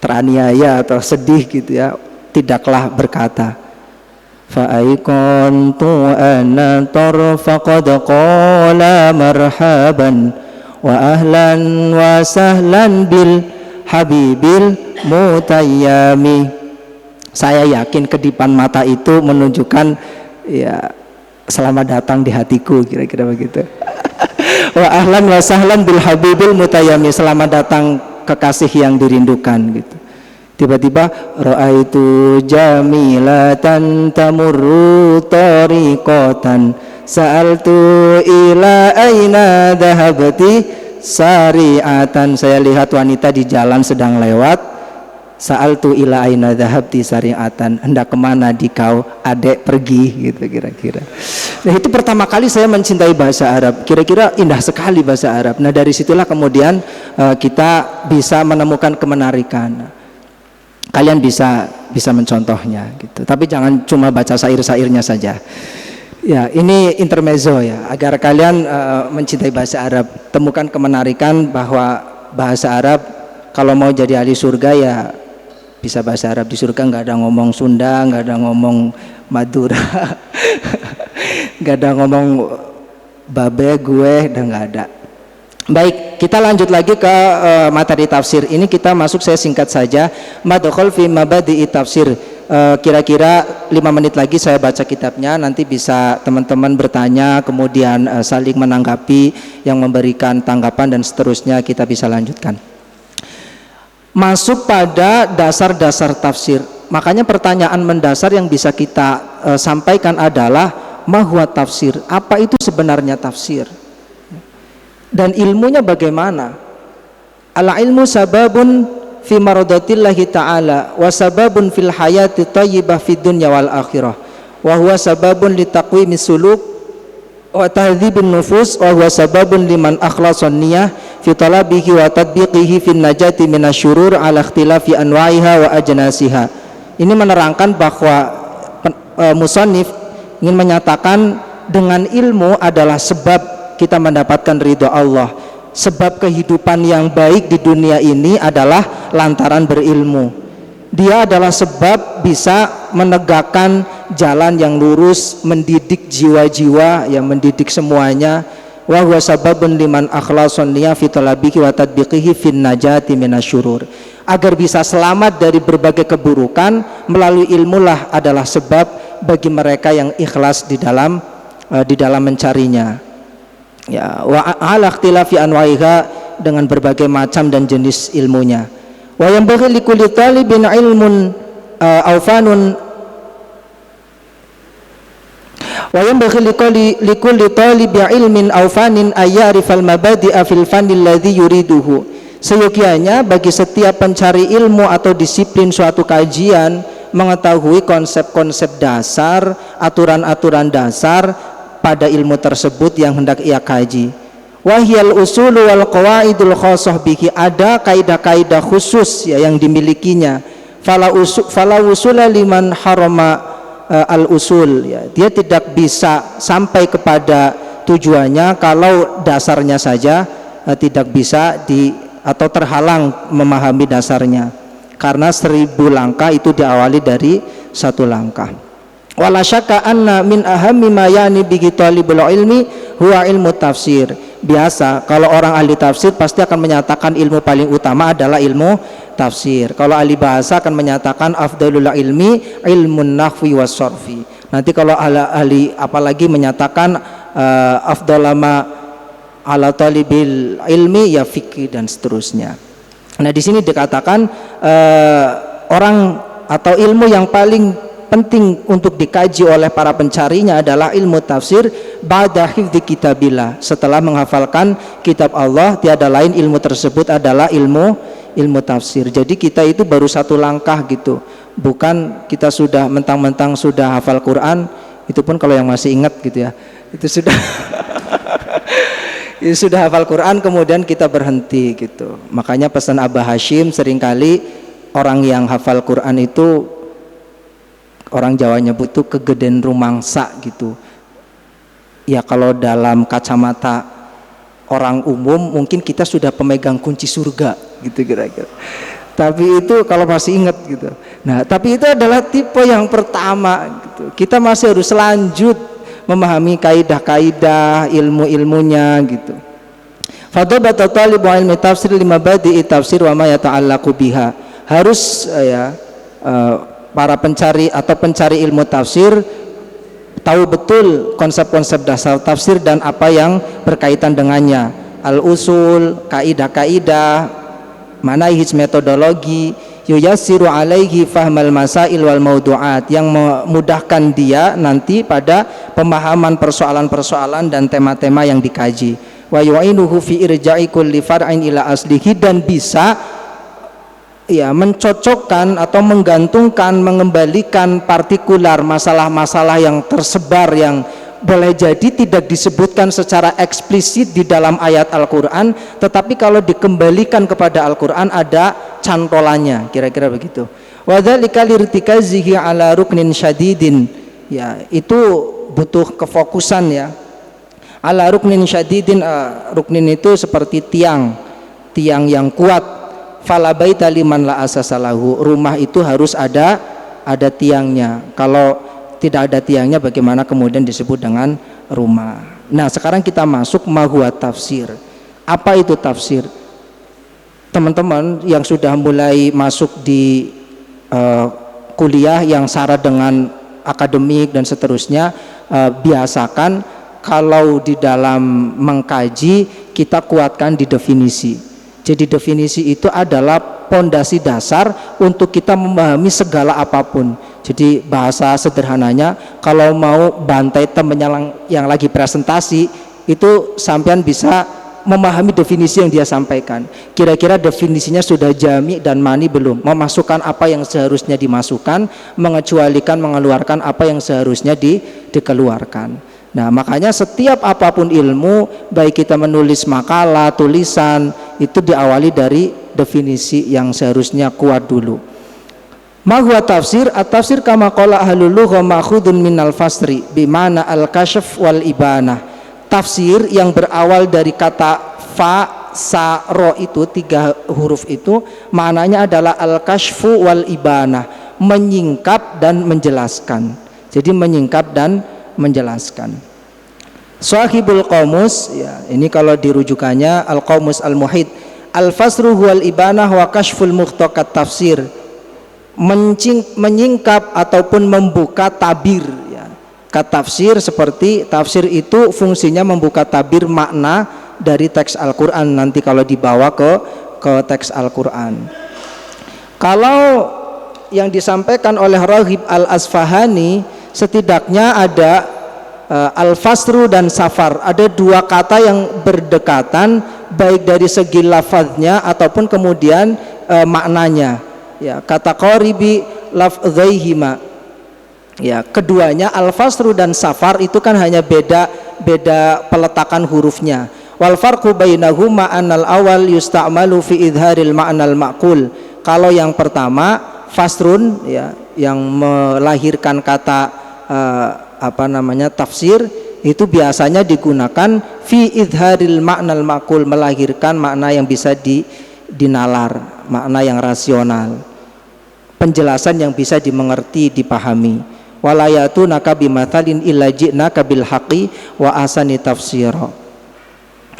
teraniaya atau sedih gitu ya, tidaklah berkata. Fa aiqantu anna tarfa qad qala marhaban wa ahlan wa sahlan bil habibil mutayyami. Saya yakin kedipan mata itu menunjukkan ya selamat datang di hatiku, kira-kira begitu. Wa ahlan wa sahlan bil habibil mutayyami, selamat datang kekasih yang dirindukan gitu. Tiba-tiba ra'aitu jamilatan tamurru tariqatan sa'altu ila aina dhahabti sari'atan. Saya lihat wanita di jalan sedang lewat. Sa'altu ila aina dhahabti sari'atan, hendak kemana dikau adek pergi gitu kira-kira. Nah, itu pertama kali saya mencintai bahasa Arab. Kira-kira indah sekali bahasa Arab. Nah, dari situlah kemudian kita bisa menemukan kemenarikan. Kalian bisa mencontohnya gitu. Tapi jangan cuma baca syair-syairnya saja. Ya, ini intermezzo ya, agar kalian mencintai bahasa Arab. Temukan kemenarikan bahwa bahasa Arab kalau mau jadi ahli surga ya bisa bahasa Arab. Di surga nggak ada ngomong Sunda, nggak ada ngomong Madura, nggak ada ngomong babe gue, dan nggak ada. Baik, kita lanjut lagi ke materi tafsir. Ini kita masuk, saya singkat saja. Madkhul fi mabadi'i tafsir. Kira-kira 5 menit lagi saya baca kitabnya. Nanti bisa teman-teman bertanya, kemudian saling menanggapi, yang memberikan tanggapan dan seterusnya kita bisa lanjutkan. Masuk pada dasar-dasar tafsir. Makanya pertanyaan mendasar yang bisa kita sampaikan adalah mahwa tafsir. Apa itu sebenarnya tafsir? Dan ilmunya bagaimana? Al-ilmu sababun fi maradatillahi ta'ala wa sababun fil hayati thayyibah fid dunya wal akhirah wa huwa sababun li taqwimis suluk wa tahdhibin nufus wa huwa sababun liman akhlasan niyah fi talabihi wa tatbiqihi fin najati minasyurur ala ikhtilafi anwa'iha wa ajnasiha. Ini menerangkan bahwa musannif ingin menyatakan dengan ilmu adalah sebab kita mendapatkan ridho Allah. Sebab kehidupan yang baik di dunia ini adalah lantaran berilmu. Dia adalah sebab bisa menegakkan jalan yang lurus, mendidik jiwa-jiwa, yang mendidik semuanya. Wa huwa sababun liman akhlasun niya fi talabihi wa tadbiqihi fin najati minasyurur. Agar bisa selamat dari berbagai keburukan, melalui ilmulah adalah sebab bagi mereka yang ikhlas di dalam mencarinya. Ya, wa ala ikhtilafi anwa'iha, dengan berbagai macam dan jenis ilmunya. Wa yanbaghi likulli talibin ilmun awfanun wa yanbaghi likulli talibi ilmin awfanin ayyarifal mabadi'a fil fanni alladhi yuriduhu. Seyogianya bagi setiap pencari ilmu atau disiplin suatu kajian mengetahui konsep-konsep dasar, aturan-aturan dasar pada ilmu tersebut yang hendak ia kaji. Wahyal usulu wal qawaidul khassah bihi, ada kaidah-kaidah khusus ya yang dimilikinya. Fala usula liman harama al usul ya. Dia tidak bisa sampai kepada tujuannya kalau dasarnya saja tidak bisa atau terhalang memahami dasarnya. Karena 1000 langkah itu diawali dari 1 langkah. Wala syakka anna min ahammi ma yani bi talibul ilmi huwa ilmu tafsir. Biasa kalau orang ahli tafsir pasti akan menyatakan ilmu paling utama adalah ilmu tafsir. Kalau ahli bahasa akan menyatakan afdalul ilmi ilmun nahwi was sarfi. Nanti kalau ahli apalagi menyatakan afdalama ala talibil ilmi ya fikih dan seterusnya. Nah, di sini dikatakan orang atau ilmu yang paling penting untuk dikaji oleh para pencarinya adalah ilmu tafsir ba'da hifdzi kitabillah. Setelah menghafalkan kitab Allah, tiada lain ilmu tersebut adalah ilmu tafsir. Jadi kita itu baru 1 langkah gitu. Bukan kita sudah mentang-mentang sudah hafal Quran, itu pun kalau yang masih ingat gitu ya. Itu sudah itu sudah hafal Quran kemudian kita berhenti gitu. Makanya pesan Abah Hashim seringkali orang yang hafal Quran itu, orang Jawa nyebut tuh kegeden rumangsa gitu. Ya kalau dalam kacamata orang umum mungkin kita sudah pemegang kunci surga gitu kira-kira. Tapi itu kalau masih ingat gitu. Nah, tapi itu adalah tipe yang pertama gitu. Kita masih harus lanjut memahami kaidah-kaidah, ilmu-ilmunya gitu. Fadhabata talibu ilmi tafsir lima badi'i tafsir wa ma yata'allaqu biha. Harus para pencari atau pencari ilmu tafsir tahu betul konsep-konsep dasar tafsir dan apa yang berkaitan dengannya, al-usul, kaidah-kaidah, manahij, metodologi, yuyassiru alaihi fahmal masail wal maudu'at, yang memudahkan dia nanti pada pemahaman persoalan-persoalan dan tema-tema yang dikaji. Wa yu'inuhu fi irja'i kulli far'in ila aslihi, dan bisa ya mencocokkan atau menggantungkan, mengembalikan partikular masalah-masalah yang tersebar yang boleh jadi tidak disebutkan secara eksplisit di dalam ayat Al-Quran, tetapi kalau dikembalikan kepada Al-Quran ada cantolannya, kira-kira begitu. Wadzalika lirtikazihi ala ruknin syadidin, ya itu butuh kefokusan ya. Ala ruknin syadidin, ruknin itu seperti tiang yang kuat. Fala baita liman la asasalahu, rumah itu harus ada tiangnya. Kalau tidak ada tiangnya bagaimana kemudian disebut dengan rumah. Nah, sekarang kita masuk mahua tafsir. Apa itu tafsir? Teman-teman yang sudah mulai masuk di kuliah yang syarat dengan akademik dan seterusnya, biasakan kalau di dalam mengkaji kita kuatkan di definisi. Jadi definisi itu adalah pondasi dasar untuk kita memahami segala apapun. Jadi bahasa sederhananya, kalau mau bantai temen yang lagi presentasi, itu sampean bisa memahami definisi yang dia sampaikan. Kira-kira definisinya sudah jami dan mani belum? Memasukkan apa yang seharusnya dimasukkan, mengecualikan, mengeluarkan apa yang seharusnya dikeluarkan. Nah, makanya setiap apapun ilmu, baik kita menulis makalah, tulisan, itu diawali dari definisi yang seharusnya kuat dulu. Ma huwa tafsir? At-tafsir kama qala ahlul lugha ma'khudun minal fasri bimana al-kasyf wal ibanah. Tafsir yang berawal dari kata fa, sa, ro itu 3 huruf itu maknanya adalah al-kasyfu wal ibanah, menyingkap dan menjelaskan. Jadi menyingkap dan menjelaskan. Sahibul Qamus, ya, ini kalau dirujukannya Al-Qamus Al-Muhit, al-fasru huwal ibanah wa kasyful muhtaqat tafsir, menyingkap ataupun membuka tabir, ya. Tafsir seperti tafsir itu fungsinya membuka tabir makna dari teks Al-Quran nanti kalau dibawa ke teks Al-Quran. Kalau yang disampaikan oleh Raghib Al-Asfahani, setidaknya ada al-fasru dan safar, ada 2 kata yang berdekatan baik dari segi lafadznya ataupun kemudian maknanya. Ya, kata qaribi lafdzaihima, ya, keduanya al-fasru dan safar itu kan hanya beda peletakan hurufnya. Wal farqu bainahuma annal awal yusta'malu fi idharil ma'nal ma'qul. Kalau yang pertama fasrun, ya, yang melahirkan kata tafsir, itu biasanya digunakan fi idharil ma'nal ma'qul, melahirkan makna yang bisa dinalar, makna yang rasional, penjelasan yang bisa dimengerti, dipahami. Walayatu naka bimathalin illa ji'naka bil haqi wa asani tafsira.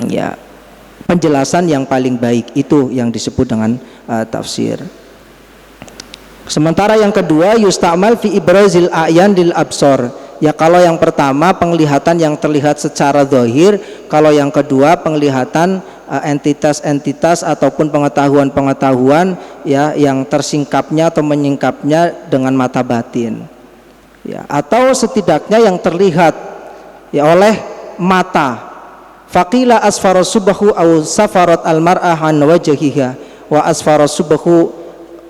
Ya, penjelasan yang paling baik itu yang disebut dengan tafsir. Sementara yang kedua yusta'mal fi ibrazil a'yan lil absor. Ya, kalau yang pertama penglihatan yang terlihat secara zahir, kalau yang kedua penglihatan entitas-entitas ataupun pengetahuan-pengetahuan, ya, yang tersingkapnya atau menyingkapnya dengan mata batin, ya, atau setidaknya yang terlihat, ya, oleh mata. Faqila asfara subahu au safarat almar'ah an wajhiha, wa asfara subahu,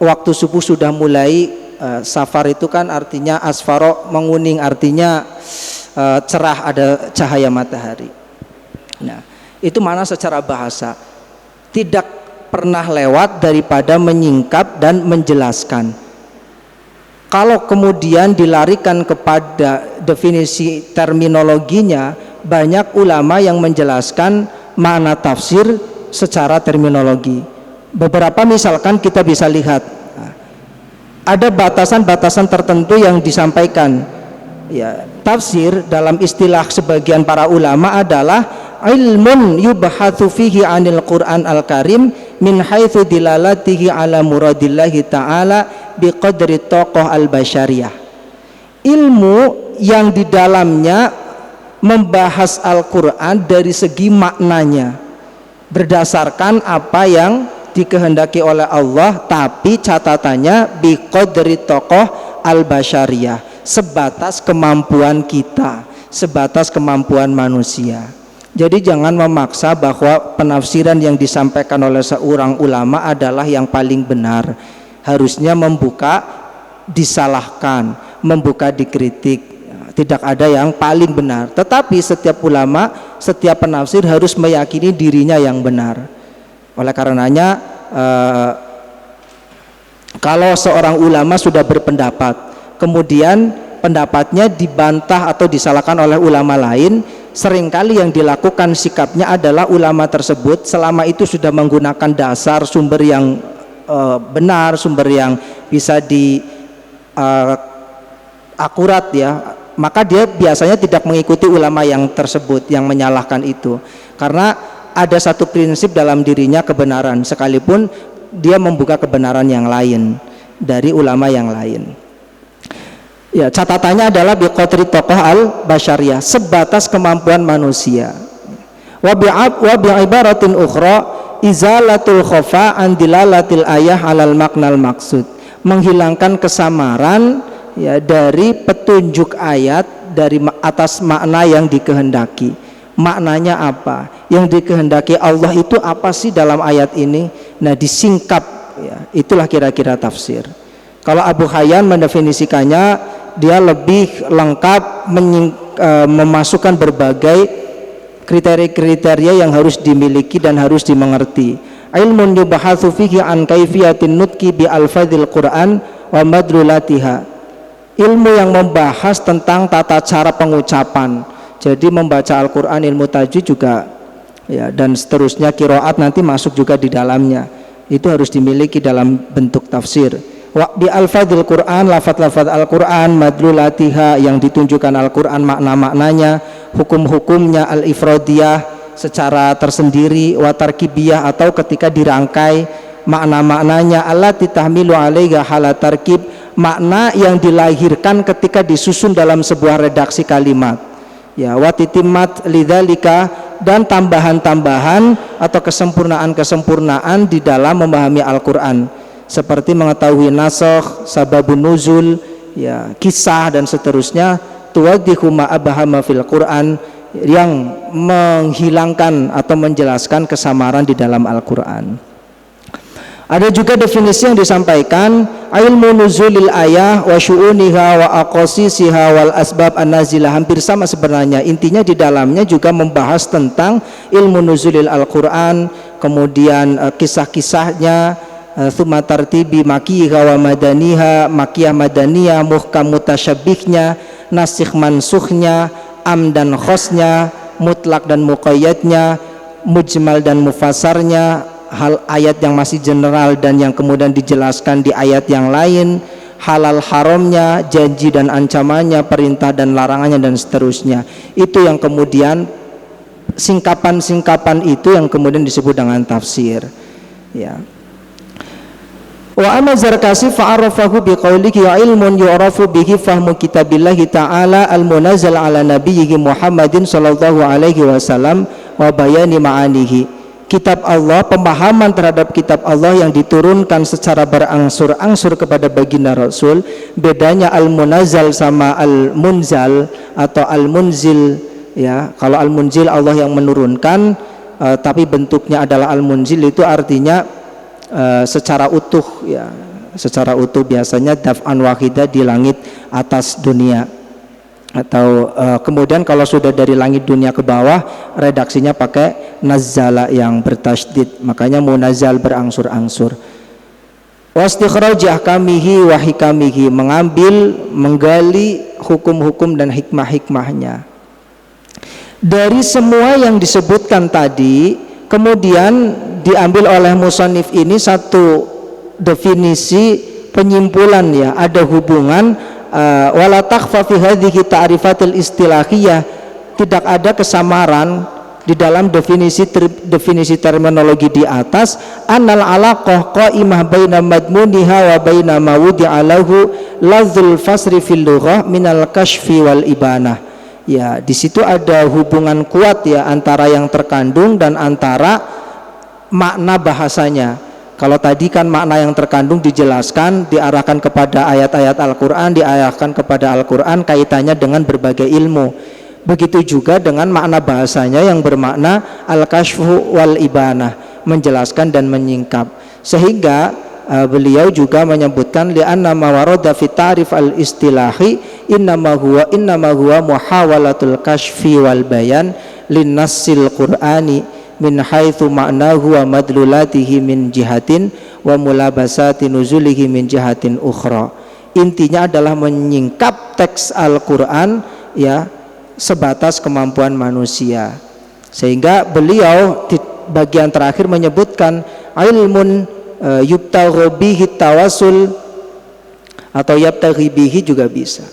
waktu subuh sudah mulai. Safar itu kan artinya asfaro, menguning, artinya cerah, ada cahaya matahari. Nah, itu mana secara bahasa tidak pernah lewat daripada menyingkap dan menjelaskan. Kalau kemudian dilarikan kepada definisi terminologinya, banyak ulama yang menjelaskan makna tafsir secara terminologi. Beberapa misalkan kita bisa lihat, ada batasan-batasan tertentu yang disampaikan. Ya, tafsir dalam istilah sebagian para ulama adalah ilmun yubhatsu fihi 'anil Qur'an al-Karim min haitsu dilalatihi 'ala muradillahi ta'ala biqadri tokoh al-basyariyah. Ilmu yang di dalamnya membahas Al-Qur'an dari segi maknanya, berdasarkan apa yang dikehendaki oleh Allah, tapi catatannya biqadri tokoh al-basyariyah, sebatas kemampuan kita, sebatas kemampuan manusia. Jadi jangan memaksa bahwa penafsiran yang disampaikan oleh seorang ulama adalah yang paling benar. Harusnya membuka disalahkan, membuka dikritik. Tidak ada yang paling benar. Tetapi setiap ulama, setiap penafsir harus meyakini dirinya yang benar. Oleh karenanya kalau seorang ulama sudah berpendapat, kemudian pendapatnya dibantah atau disalahkan oleh ulama lain, seringkali yang dilakukan sikapnya adalah ulama tersebut selama itu sudah menggunakan dasar sumber yang benar, sumber yang bisa akurat, ya, maka dia biasanya tidak mengikuti ulama yang tersebut yang menyalahkan itu, karena ada satu prinsip dalam dirinya kebenaran, sekalipun dia membuka kebenaran yang lain dari ulama yang lain. Ya, catatannya adalah biqadri tokoh al-basyariyah, sebatas kemampuan manusia. Wa bi'ibaratin ukhra izalatul khofa an dilalatil ayah alal maknal maksud, menghilangkan kesamaran, ya, dari petunjuk ayat dari atas makna yang dikehendaki. Maknanya apa? Yang dikehendaki Allah itu apa sih dalam ayat ini? Nah, disingkap, ya, itulah kira-kira tafsir. Kalau Abu Hayyan mendefinisikannya, dia lebih lengkap memasukkan berbagai kriteria-kriteria yang harus dimiliki dan harus dimengerti. Ilmun yubahatsu fihi an kaifiyatin nutqi bi alfadzil Qur'an wa madlulatiha. Ilmu yang membahas tentang tata cara pengucapan. Jadi membaca Al-Qur'an, ilmu tajwid juga ya, dan seterusnya, qiraat nanti masuk juga di dalamnya. Itu harus dimiliki dalam bentuk tafsir. Wa bi alfadzil Qur'an, lafaz-lafaz Al-Qur'an, madlulatiha yang ditunjukkan Al-Qur'an makna-maknanya, hukum-hukumnya, al-ifradiyah secara tersendiri, wa tarkibiyah atau ketika dirangkai makna-maknanya, allati tahmilu 'alaiha halat tarkib, makna yang dilahirkan ketika disusun dalam sebuah redaksi kalimat. Ya, wa titimmat lidzalika, dan tambahan-tambahan atau kesempurnaan-kesempurnaan di dalam memahami Al-Qur'an, seperti mengetahui nasakh, sababun nuzul, ya, kisah dan seterusnya, tuwaddihu ma abhama fil Qur'an, yang menghilangkan atau menjelaskan kesamaran di dalam Al-Qur'an. Ada juga definisi yang disampaikan, ilmu nuzulil ayah wa syu'uniha wa aqasisiha wal asbab an-nazilah, hampir sama sebenarnya. Intinya di dalamnya juga membahas tentang ilmu nuzulil Al-Qur'an, kemudian kisah-kisahnya, tsumma tartibi makiha wa madaniha, makiyah madaniyah, muhkam mutasyabihnya, nasikh mansukhnya, am dan khosnya, mutlak dan muqayyadnya, mujmal dan mufassarnya, hal ayat yang masih general dan yang kemudian dijelaskan di ayat yang lain, halal haramnya, janji dan ancamannya, perintah dan larangannya dan seterusnya. Itu yang kemudian singkapan-singkapan itu yang kemudian disebut dengan tafsir. Ya. Wa amma Zarkasi fa'arafahu biqaulihi wa ilmun yu'rafu bihi fahmu kitabillahi ta'ala al-munazzal ala nabiyyi Muhammadin sallallahu alaihi wasallam wa bayani ma'anihi. Kitab Allah, pemahaman terhadap kitab Allah yang diturunkan secara berangsur-angsur kepada baginda Rasul. Bedanya al-munazzal sama al-munzal atau al-munzil, ya. Kalau al-munzil Allah yang menurunkan, tapi bentuknya adalah al-munzil, itu artinya secara utuh, ya, secara utuh, biasanya daf'an wahidah di langit atas dunia, atau kemudian kalau sudah dari langit dunia ke bawah, redaksinya pakai nazzala yang bertasydid, makanya munazzal berangsur-angsur. Wastikhraj ahkamihi wa hikamihi, mengambil, menggali hukum-hukum dan hikmah-hikmahnya dari semua yang disebutkan tadi. Kemudian diambil oleh musannif ini satu definisi penyimpulan, ya, ada hubungan wala takhfa fi hadhihi ta'rifatil istilahiyah, tidak ada kesamaran di dalam definisi terminologi di atas, annal alaqah qa'imah baina madmuniha wa baina ma wudi'a lahu ladzul fasri fil lughah minal kashfi wal ibanah. Ya, di situ ada hubungan kuat, ya, antara yang terkandung dan antara makna bahasanya. Kalau tadi kan makna yang terkandung dijelaskan, diarahkan kepada ayat-ayat Al-Qur'an, diarahkan kepada Al-Qur'an, kaitannya dengan berbagai ilmu. Begitu juga dengan makna bahasanya yang bermakna al-kashfu wal ibanah, menjelaskan dan menyingkap. Sehingga beliau juga menyebutkan li'anna ma warada fi ta'rif al-istilahi innama huwa muhawalatul kashfi wal bayan linnassil qur'ani min haitsu ma'nahu wa madlulatihi min jihatin wa mulabasati nuzulihi min jihatin ukhra. Intinya adalah menyingkap teks Al-Qur'an, ya, sebatas kemampuan manusia. Sehingga beliau di bagian terakhir menyebutkan ilmun yubtaghi bihi tawassul, atau yabtaghi bihi juga bisa.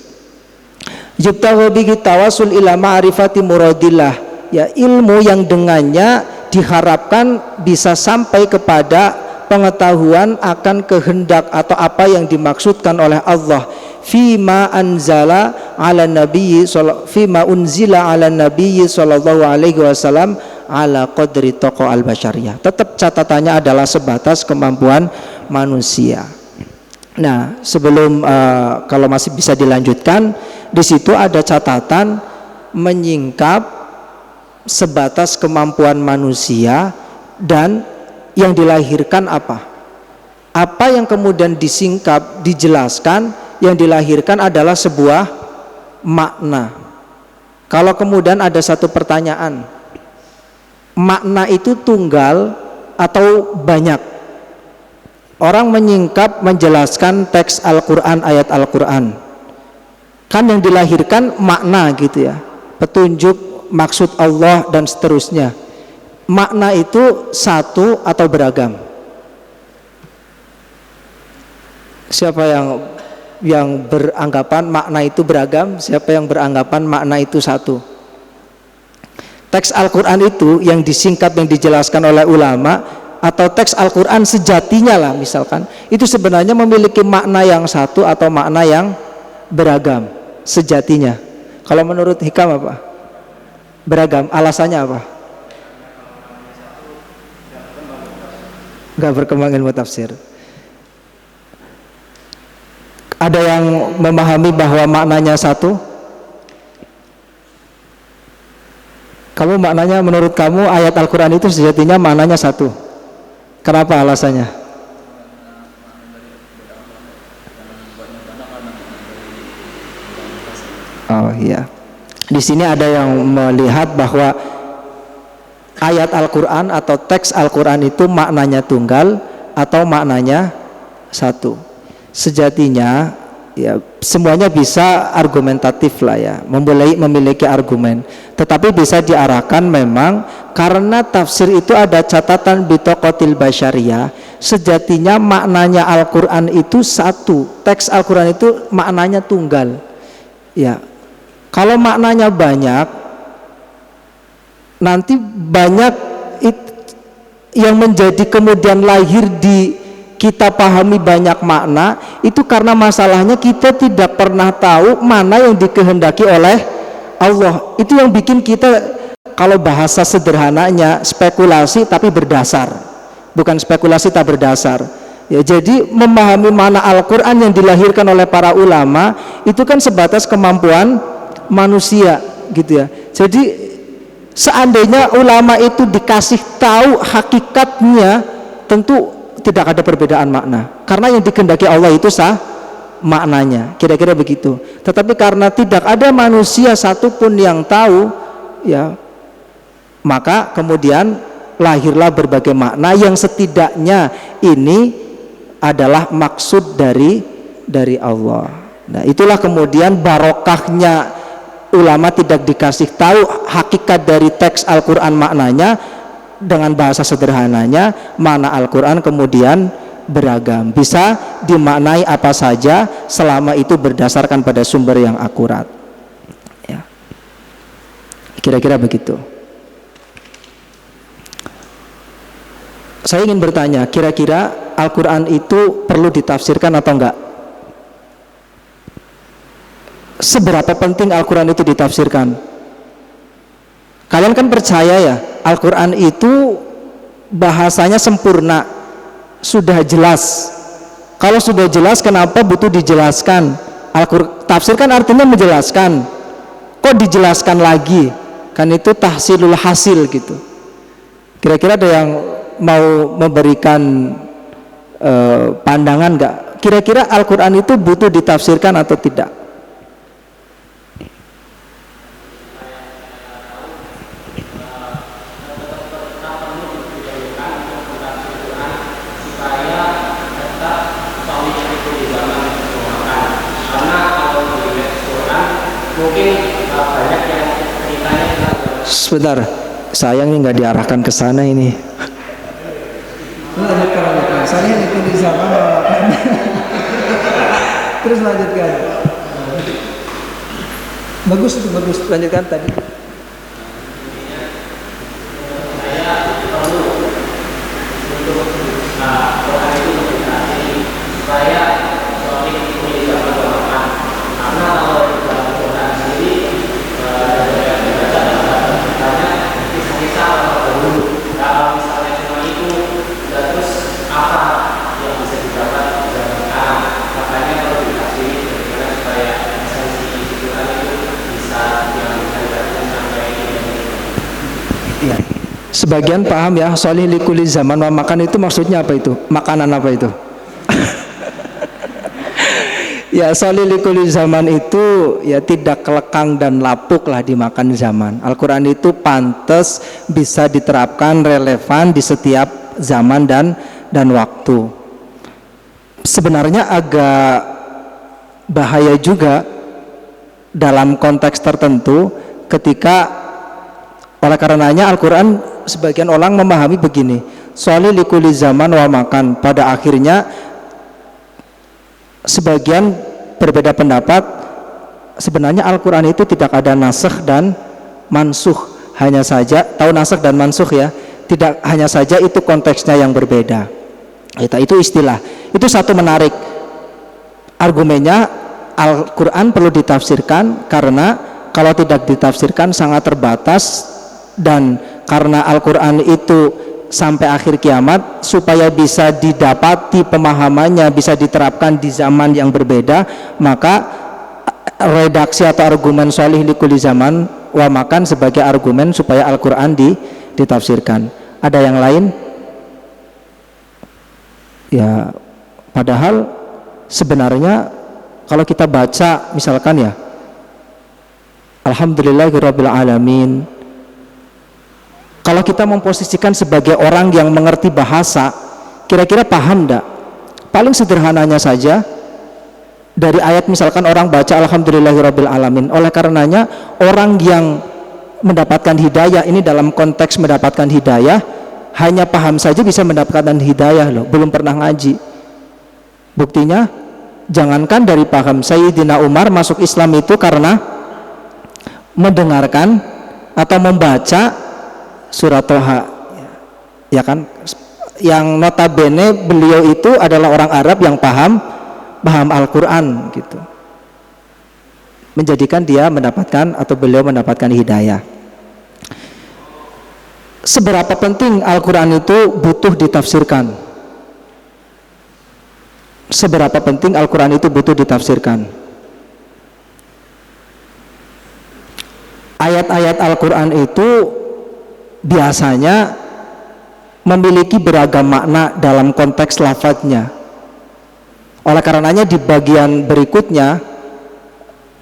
Yubtaghi bihi tawassul ila ma'rifati muradillah, ya, ilmu yang dengannya diharapkan bisa sampai kepada pengetahuan akan kehendak atau apa yang dimaksudkan oleh Allah. Fima anzala ala nabiyyi fima unzila ala nabiyyi sallallahu alaihi wasallam ala qadri tokoh al-basyariyah. Tetap catatannya adalah sebatas kemampuan manusia. Nah, sebelum kalau masih bisa dilanjutkan, di situ ada catatan menyingkap sebatas kemampuan manusia, dan yang dilahirkan apa yang kemudian disingkap, dijelaskan, yang dilahirkan adalah sebuah makna. Kalau kemudian ada satu pertanyaan, makna itu tunggal atau banyak? Orang menyingkap menjelaskan teks Al-Quran, ayat Al-Quran, kan yang dilahirkan makna gitu ya, petunjuk, maksud Allah dan seterusnya. Makna itu satu atau beragam? Siapa yang beranggapan makna itu beragam? Siapa yang beranggapan makna itu satu? Teks Al-Quran itu yang disingkap, yang dijelaskan oleh ulama, atau teks Al-Quran sejatinya lah misalkan, itu sebenarnya memiliki makna yang satu atau makna yang beragam sejatinya. Kalau menurut Hikam apa? Beragam. Alasannya apa? Gak berkembang ilmu tafsir. Ada yang memahami bahwa maknanya satu? Kamu maknanya, menurut kamu ayat Al-Quran itu sejatinya maknanya satu. Kenapa alasannya? Oh iya. Di sini ada yang melihat bahwa ayat Al-Quran atau teks Al-Quran itu maknanya tunggal atau maknanya satu. Sejatinya ya semuanya bisa argumentatif lah ya, memiliki argumen, tetapi bisa diarahkan memang karena tafsir itu ada catatan bitokotil basyariyah. Sejatinya maknanya Al-Quran itu satu, teks Al-Quran itu maknanya tunggal ya. Kalau maknanya banyak, nanti banyak yang menjadi kemudian lahir di kita pahami banyak makna, itu karena masalahnya kita tidak pernah tahu mana yang dikehendaki oleh Allah. Itu yang bikin kita, kalau bahasa sederhananya, spekulasi tapi berdasar, bukan spekulasi tak berdasar ya. Jadi memahami mana Al-Quran yang dilahirkan oleh para ulama itu kan sebatas kemampuan manusia gitu ya. Jadi seandainya ulama itu dikasih tahu hakikatnya, tentu tidak ada perbedaan makna, karena yang dikehendaki Allah itu sah maknanya, kira-kira begitu. Tetapi karena tidak ada manusia satupun yang tahu ya, maka kemudian lahirlah berbagai makna yang setidaknya ini adalah maksud dari Allah. Nah, itulah kemudian barokahnya ulama tidak dikasih tahu hakikat dari teks Al-Quran maknanya. Dengan bahasa sederhananya, makna Al-Quran kemudian beragam, bisa dimaknai apa saja selama itu berdasarkan pada sumber yang akurat ya. Kira-kira begitu. Saya ingin bertanya, kira-kira Al-Quran itu perlu ditafsirkan atau enggak? Seberapa penting Al-Quran itu ditafsirkan? Kalian kan percaya ya, Al-Quran itu bahasanya sempurna, sudah jelas. Kalau sudah jelas, kenapa butuh dijelaskan? Tafsir kan artinya menjelaskan, kok dijelaskan lagi? Kan itu tahsilul hasil gitu. Kira-kira ada yang mau memberikan pandangan nggak? Kira-kira Al-Quran itu butuh ditafsirkan atau tidak? Sebentar, sayang ini nggak diarahkan ke sana ini. Lanjutkan. Saya itu di sana. Terus lanjutkan. Bagus, lanjutkan tadi. Sebagian paham ya, sholih likuli zaman wa makan itu maksudnya apa itu? Makanan apa itu? Ya, sholih likuli zaman itu ya tidak lekang dan lapuk lah dimakan zaman. Al-Quran itu pantas bisa diterapkan, relevan di setiap zaman dan waktu. sebenarnya agak bahaya juga dalam konteks tertentu ketika, oleh karenanya Al-Quran sebagian orang memahami begini, sholih likuli zaman wa makan. Pada akhirnya sebagian berbeda pendapat, sebenarnya Al-Quran itu tidak ada nasakh dan mansuh, hanya saja, tahu nasakh dan mansuh ya, tidak, hanya saja itu konteksnya yang berbeda. Itu istilah, itu satu menarik argumennya. Al-Quran perlu ditafsirkan karena kalau tidak ditafsirkan sangat terbatas, dan karena Al-Quran itu sampai akhir kiamat, supaya bisa didapati pemahamannya, bisa diterapkan di zaman yang berbeda, maka redaksi atau argumen sholih likuli zaman wa makan sebagai argumen supaya Al-Quran ditafsirkan. Ada yang lain? Ya, padahal sebenarnya kalau kita baca misalkan ya, Alhamdulillahirabbil alamin, kalau kita memposisikan sebagai orang yang mengerti bahasa, kira-kira paham enggak? Paling sederhananya saja, dari ayat misalkan orang baca Alhamdulillahirabbil alamin, oleh karenanya orang yang mendapatkan hidayah, ini dalam konteks mendapatkan hidayah, hanya paham saja bisa mendapatkan hidayah loh, belum pernah ngaji. Buktinya, jangankan dari paham, Sayyidina Umar masuk Islam itu karena mendengarkan atau membaca surat Toha, ya kan, yang notabene beliau itu adalah orang Arab yang paham Al-Quran gitu, menjadikan dia mendapatkan atau beliau mendapatkan hidayah. Seberapa penting Al-Quran itu butuh ditafsirkan? Seberapa penting Al-Quran itu butuh ditafsirkan? Ayat-ayat Al-Quran itu biasanya memiliki beragam makna dalam konteks lafadznya. Oleh karenanya di bagian berikutnya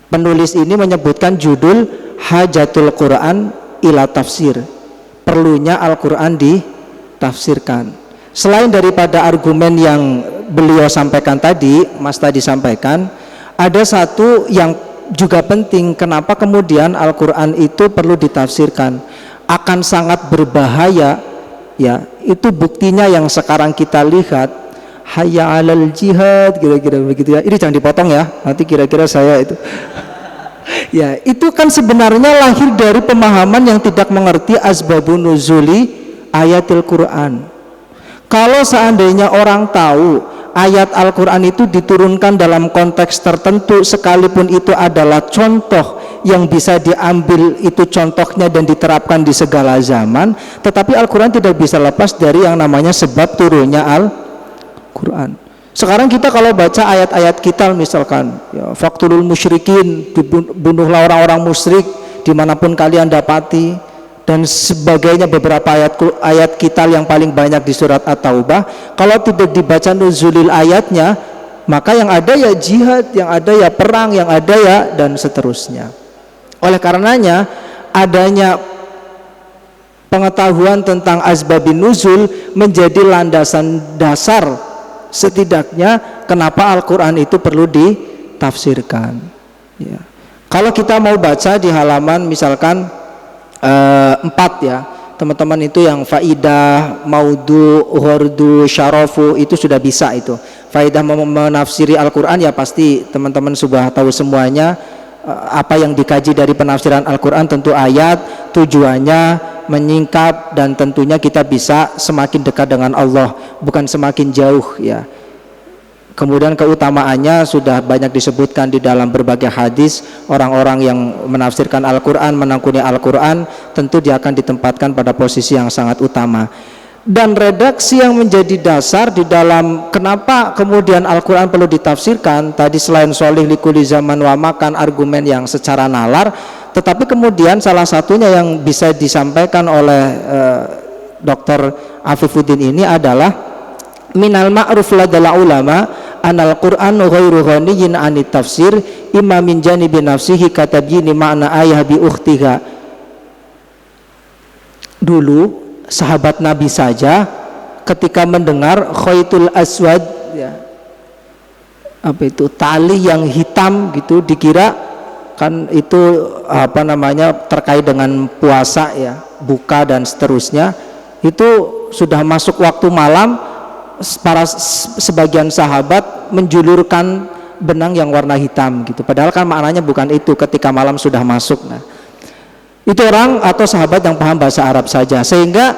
penulis ini menyebutkan judul Hajatul Quran ila Tafsir, perlunya Al-Quran ditafsirkan. Selain daripada argumen yang beliau sampaikan tadi, Mas tadi sampaikan, ada satu yang juga penting, kenapa kemudian Al-Quran itu perlu ditafsirkan. Akan sangat berbahaya ya, itu buktinya yang sekarang kita lihat, hayya alal jihad, kira-kira begitu ya. Ini jangan dipotong ya, nanti kira-kira saya itu ya, itu kan sebenarnya lahir dari pemahaman yang tidak mengerti asbabun nuzuli ayatil Quran. Kalau seandainya orang tahu ayat Al-Quran itu diturunkan dalam konteks tertentu, sekalipun itu adalah contoh yang bisa diambil, itu contohnya dan diterapkan di segala zaman, tetapi Al-Quran tidak bisa lepas dari yang namanya sebab turunnya Al-Quran. Sekarang kita kalau baca ayat-ayat kita misalkan ya, faktulul musyrikin, dibunuhlah orang-orang musyrik dimanapun kalian dapati, dan sebagainya, beberapa ayat kita yang paling banyak di surat At-Taubah, kalau tidak dibaca nuzulil ayatnya, maka yang ada ya jihad, yang ada ya perang, yang ada ya dan seterusnya. Oleh karenanya adanya pengetahuan tentang asbabun nuzul menjadi landasan dasar setidaknya kenapa Al-Quran itu perlu ditafsirkan ya. Kalau kita mau baca di halaman misalkan 4 ya, teman-teman itu yang faidah, maudu, hordu, syarafu itu sudah bisa. Itu faidah menafsiri Al-Quran ya pasti teman-teman sudah tahu semuanya. Apa yang dikaji dari penafsiran Al-Quran, tentu ayat, tujuannya, menyingkap, dan tentunya kita bisa semakin dekat dengan Allah, bukan semakin jauh ya. Kemudian keutamaannya sudah banyak disebutkan di dalam berbagai hadis. Orang-orang yang menafsirkan Al-Quran, menekuni Al-Quran, tentu dia akan ditempatkan pada posisi yang sangat utama. Dan redaksi yang menjadi dasar di dalam kenapa kemudian Al-Quran perlu ditafsirkan, tadi selain sholih likuli zaman wa makan, argumen yang secara nalar, tetapi kemudian salah satunya yang bisa disampaikan oleh Dr. Afifuddin ini adalah minal ma'ruf ladal ulama anal Qur'an ghairu ghaniyyin anit tafsir imma min janibi nafsihi katabyini makna ayah bi ukhtiha. Dulu sahabat Nabi saja ketika mendengar khaytul aswad ya, apa itu tali yang hitam gitu, dikira kan itu apa namanya terkait dengan puasa ya, buka dan seterusnya. Itu sudah masuk waktu malam, para sebagian sahabat menjulurkan benang yang warna hitam gitu, padahal kan maknanya bukan itu ketika malam sudah masuk. Nah, itu orang atau sahabat yang paham bahasa Arab saja, sehingga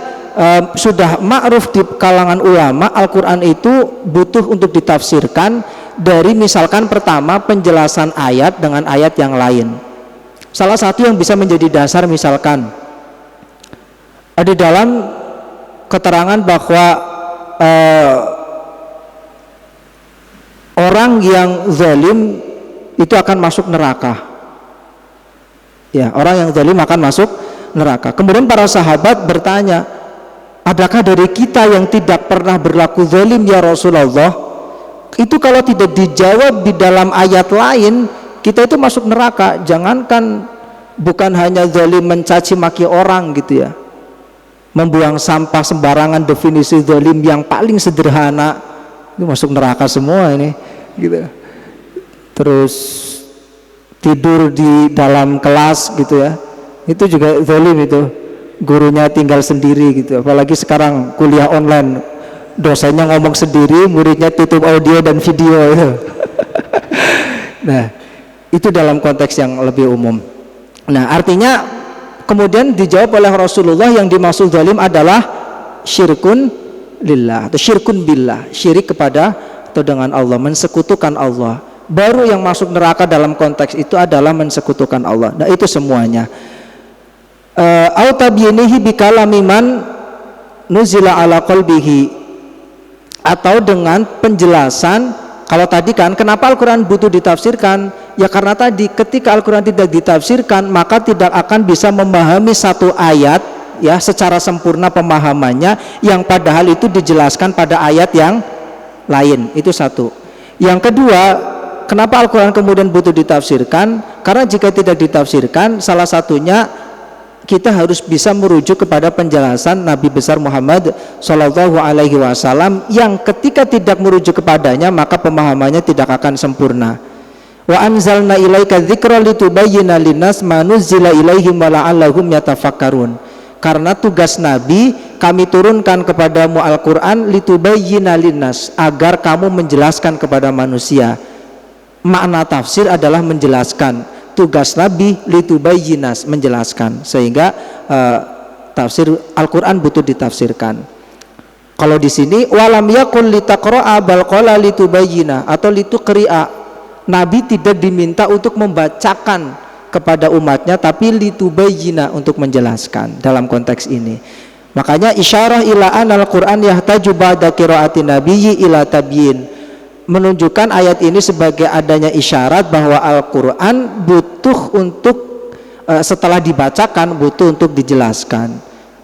sudah ma'ruf di kalangan ulama Al-Quran itu butuh untuk ditafsirkan dari misalkan pertama penjelasan ayat dengan ayat yang lain. Salah satu yang bisa menjadi dasar misalkan di dalam keterangan bahwa orang yang zalim itu akan masuk neraka. Ya, orang yang zalim akan masuk neraka. Kemudian para sahabat bertanya, adakah dari kita yang tidak pernah berlaku zalim ya Rasulullah? Itu kalau tidak dijawab di dalam ayat lain, kita itu masuk neraka. Jangankan bukan hanya zalim mencaci maki orang gitu ya, membuang sampah sembarangan, definisi zalim yang paling sederhana itu masuk neraka semua ini gitu. Terus tidur di dalam kelas gitu ya, itu juga zalim itu, gurunya tinggal sendiri gitu. Apalagi sekarang kuliah online, dosennya ngomong sendiri, muridnya tutup audio dan video itu. Nah, itu dalam konteks yang lebih umum. Nah, artinya kemudian dijawab oleh Rasulullah yang dimaksud zalim adalah syirkun lillah atau syirkun billah, syirik kepada atau dengan Allah, mensekutukan Allah. Baru yang masuk neraka dalam konteks itu adalah mensekutukan Allah. Nah, itu semuanya. Au tabyinihi bikalami man nuzila ala qalbihi, atau dengan penjelasan. Kalau tadi kan kenapa Al-Quran butuh ditafsirkan? Ya karena tadi ketika Al-Quran tidak ditafsirkan maka tidak akan bisa memahami satu ayat ya secara sempurna pemahamannya, yang padahal itu dijelaskan pada ayat yang lain. Itu satu. Yang kedua, kenapa Al-Quran kemudian butuh ditafsirkan? Karena jika tidak ditafsirkan, salah satunya kita harus bisa merujuk kepada penjelasan Nabi besar Muhammad Shallallahu Alaihi Wasallam, yang ketika tidak merujuk kepadanya maka pemahamannya tidak akan sempurna. Wa anzalna ilaika dzikra litubayyana linnas ma nuzzila ilaihim wa la'allahum yatafakkarun. Karena tugas Nabi, kami turunkan kepadamu Al-Quran litubayyana linnas, agar kamu menjelaskan kepada manusia. Makna tafsir adalah menjelaskan. Tugas Nabi litubayyinas, menjelaskan, sehingga tafsir Al-Quran butuh ditafsirkan. Kalau di sini walam yakul litaqra'a bal qala litubayyina atau lituqri'a, Nabi tidak diminta untuk membacakan kepada umatnya, tapi litubayyina, untuk menjelaskan dalam konteks ini. Makanya isyarah ila anal Quran yahtaju ba'da qira'ati nabiyyi ila tabyin, menunjukkan ayat ini sebagai adanya isyarat bahwa Al-Quran butuh untuk setelah dibacakan butuh untuk dijelaskan,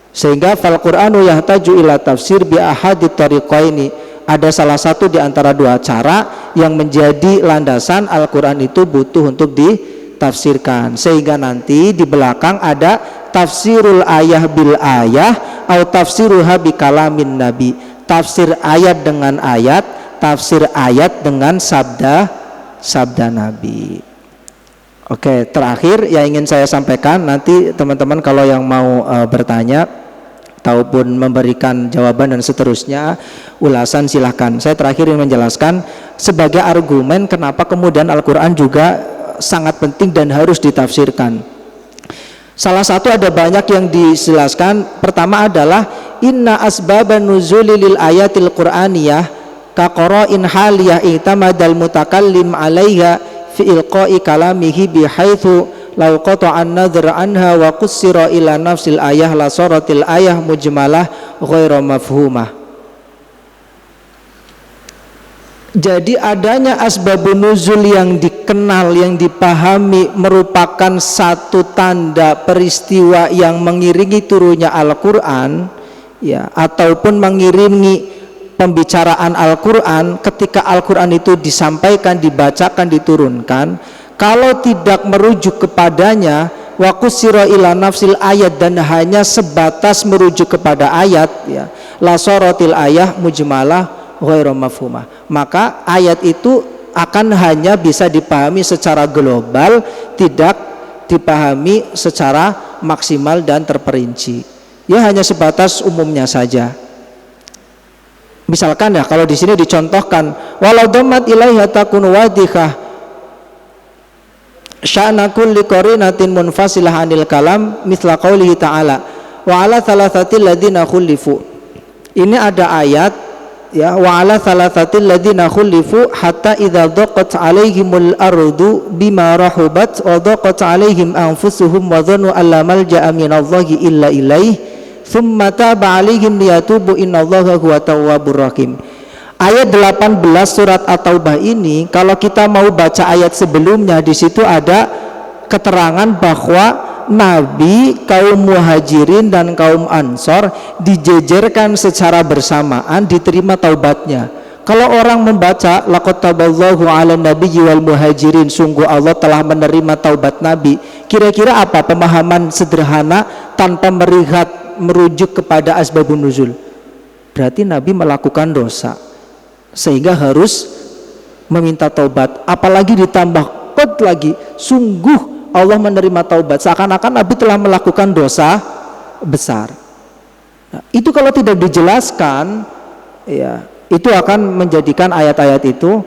sehingga fal Qur'anu yahtaju ila tafsir bi ahadit tariqaini, ada salah satu di antara dua cara yang menjadi landasan Al-Quran itu butuh untuk ditafsirkan, sehingga nanti di belakang ada tafsirul ayah bil ayah atau tafsiruha bi kalamin nabi, tafsir ayat dengan ayat, tafsir ayat dengan sabda Nabi. Oke, terakhir yang ingin saya sampaikan, nanti teman-teman kalau yang mau bertanya ataupun memberikan jawaban dan seterusnya, ulasan silahkan. Saya terakhir ingin menjelaskan sebagai argumen kenapa kemudian Al-Quran juga sangat penting dan harus ditafsirkan. Salah satu, ada banyak yang dijelaskan. Pertama adalah inna asbaban nuzuli lil ayatil qur'aniyah kaqara'in haliyah i'tamadal mutakallim 'alaiha fi ilqa'i kalamihi bihaitsu law qata'an nadhra anha wa qussira ila nafsil ayah la saratil ayah mujmalah ghairu mafhumah. Jadi adanya asbabun nuzul yang dikenal, yang dipahami merupakan satu tanda peristiwa yang mengiringi turunnya Al-Quran ya, ataupun mengiringi pembicaraan Al-Quran. Ketika Al-Quran itu disampaikan, dibacakan, diturunkan, kalau tidak merujuk kepadanya wa qusira ila nafsil ayat, dan hanya sebatas merujuk kepada ayat ya, la saratil ayah mujmalah ghairu mafhumah, maka ayat itu akan hanya bisa dipahami secara global, tidak dipahami secara maksimal dan terperinci. Ya hanya sebatas umumnya saja. Misalkan ya, kalau di sini dicontohkan walau dhammat ilaiha takunu wadihah sya'na kulli qarinatin munfasilah anil kalam mithla qaulihi ta'ala wa ala thalathatil ladzina khulifu. Ini ada ayat ya, wa ala thalathatil ladzina khulifu hatta idza dhaqat alaihimul ardu bima rahubat wa dhaqat alaihim anfusuhum wa dhannu alla malja'a minallahi illa ilaihi thumma taba alaihim liyatubu innallaha huwa tawwabur rahim. Ayat 18 surat At-Taubah ini, kalau kita mau baca ayat sebelumnya, di situ ada keterangan bahwa Nabi, kaum Muhajirin dan kaum Ansor dijejerkan secara bersamaan diterima taubatnya. Kalau orang membaca laqad taballahu 'alan nabiyyi wal muhajirin, sungguh Allah telah menerima taubat Nabi, kira-kira apa pemahaman sederhana tanpa merujuk kepada asbabun nuzul? Berarti Nabi melakukan dosa sehingga harus meminta taubat, apalagi ditambah qad lagi, sungguh Allah menerima taubat, seakan-akan Nabi telah melakukan dosa besar. Nah, itu kalau tidak dijelaskan ya, itu akan menjadikan ayat-ayat itu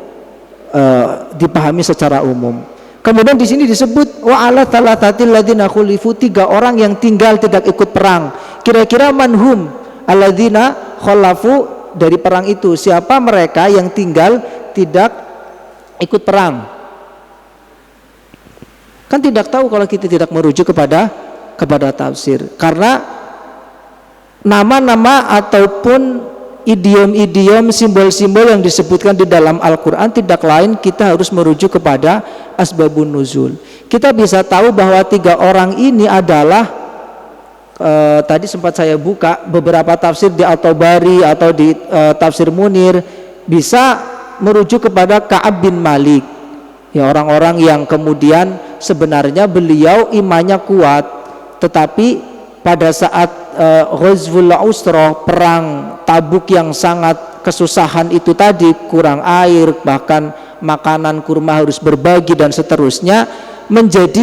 dipahami secara umum. Kemudian di sini disebut wa ala thalathatil ladzina khulifu, 3 orang yang tinggal tidak ikut perang. Kira-kira manhum alladzina khalafu, dari perang itu siapa mereka yang tinggal tidak ikut perang? Kan tidak tahu kalau kita tidak merujuk kepada tafsir, karena nama-nama ataupun idiom-idiom, simbol-simbol yang disebutkan di dalam Al-Quran tidak lain kita harus merujuk kepada asbabun nuzul. Kita bisa tahu bahwa 3 orang ini adalah tadi sempat saya buka beberapa tafsir di At-Tabari atau di tafsir Munir, bisa merujuk kepada Ka'ab bin Malik ya, orang-orang yang kemudian sebenarnya beliau imannya kuat, tetapi pada saat Ghazwul Usra, perang Tabuk yang sangat kesusahan itu tadi, kurang air, bahkan makanan kurma harus berbagi dan seterusnya, menjadi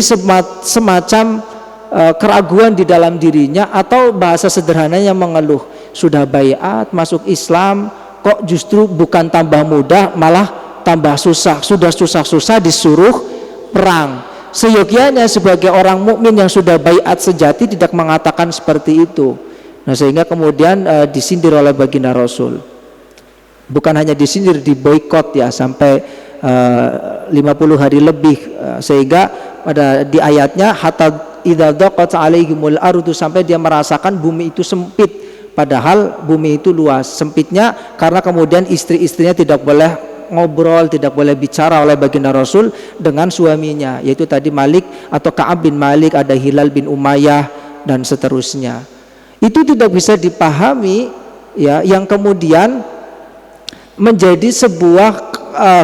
semacam keraguan di dalam dirinya, atau bahasa sederhananya mengeluh, sudah baiat masuk Islam kok justru bukan tambah mudah malah tambah susah, sudah susah-susah disuruh perang. Seyogianya sebagai orang mukmin yang sudah baiat sejati tidak mengatakan seperti itu. Nah, sehingga kemudian disindir oleh baginda Rasul. Bukan hanya disindir, diboikot ya sampai 50 hari lebih, sehingga di ayatnya hatta idza dhaqat alaihimul ardu, sampai dia merasakan bumi itu sempit, padahal bumi itu luas. Sempitnya karena kemudian istri-istrinya tidak boleh ngobrol, tidak boleh bicara oleh baginda Rasul dengan suaminya, yaitu tadi Malik atau Ka'ab bin Malik, ada Hilal bin Umayyah dan seterusnya. Itu tidak bisa dipahami ya, yang kemudian menjadi sebuah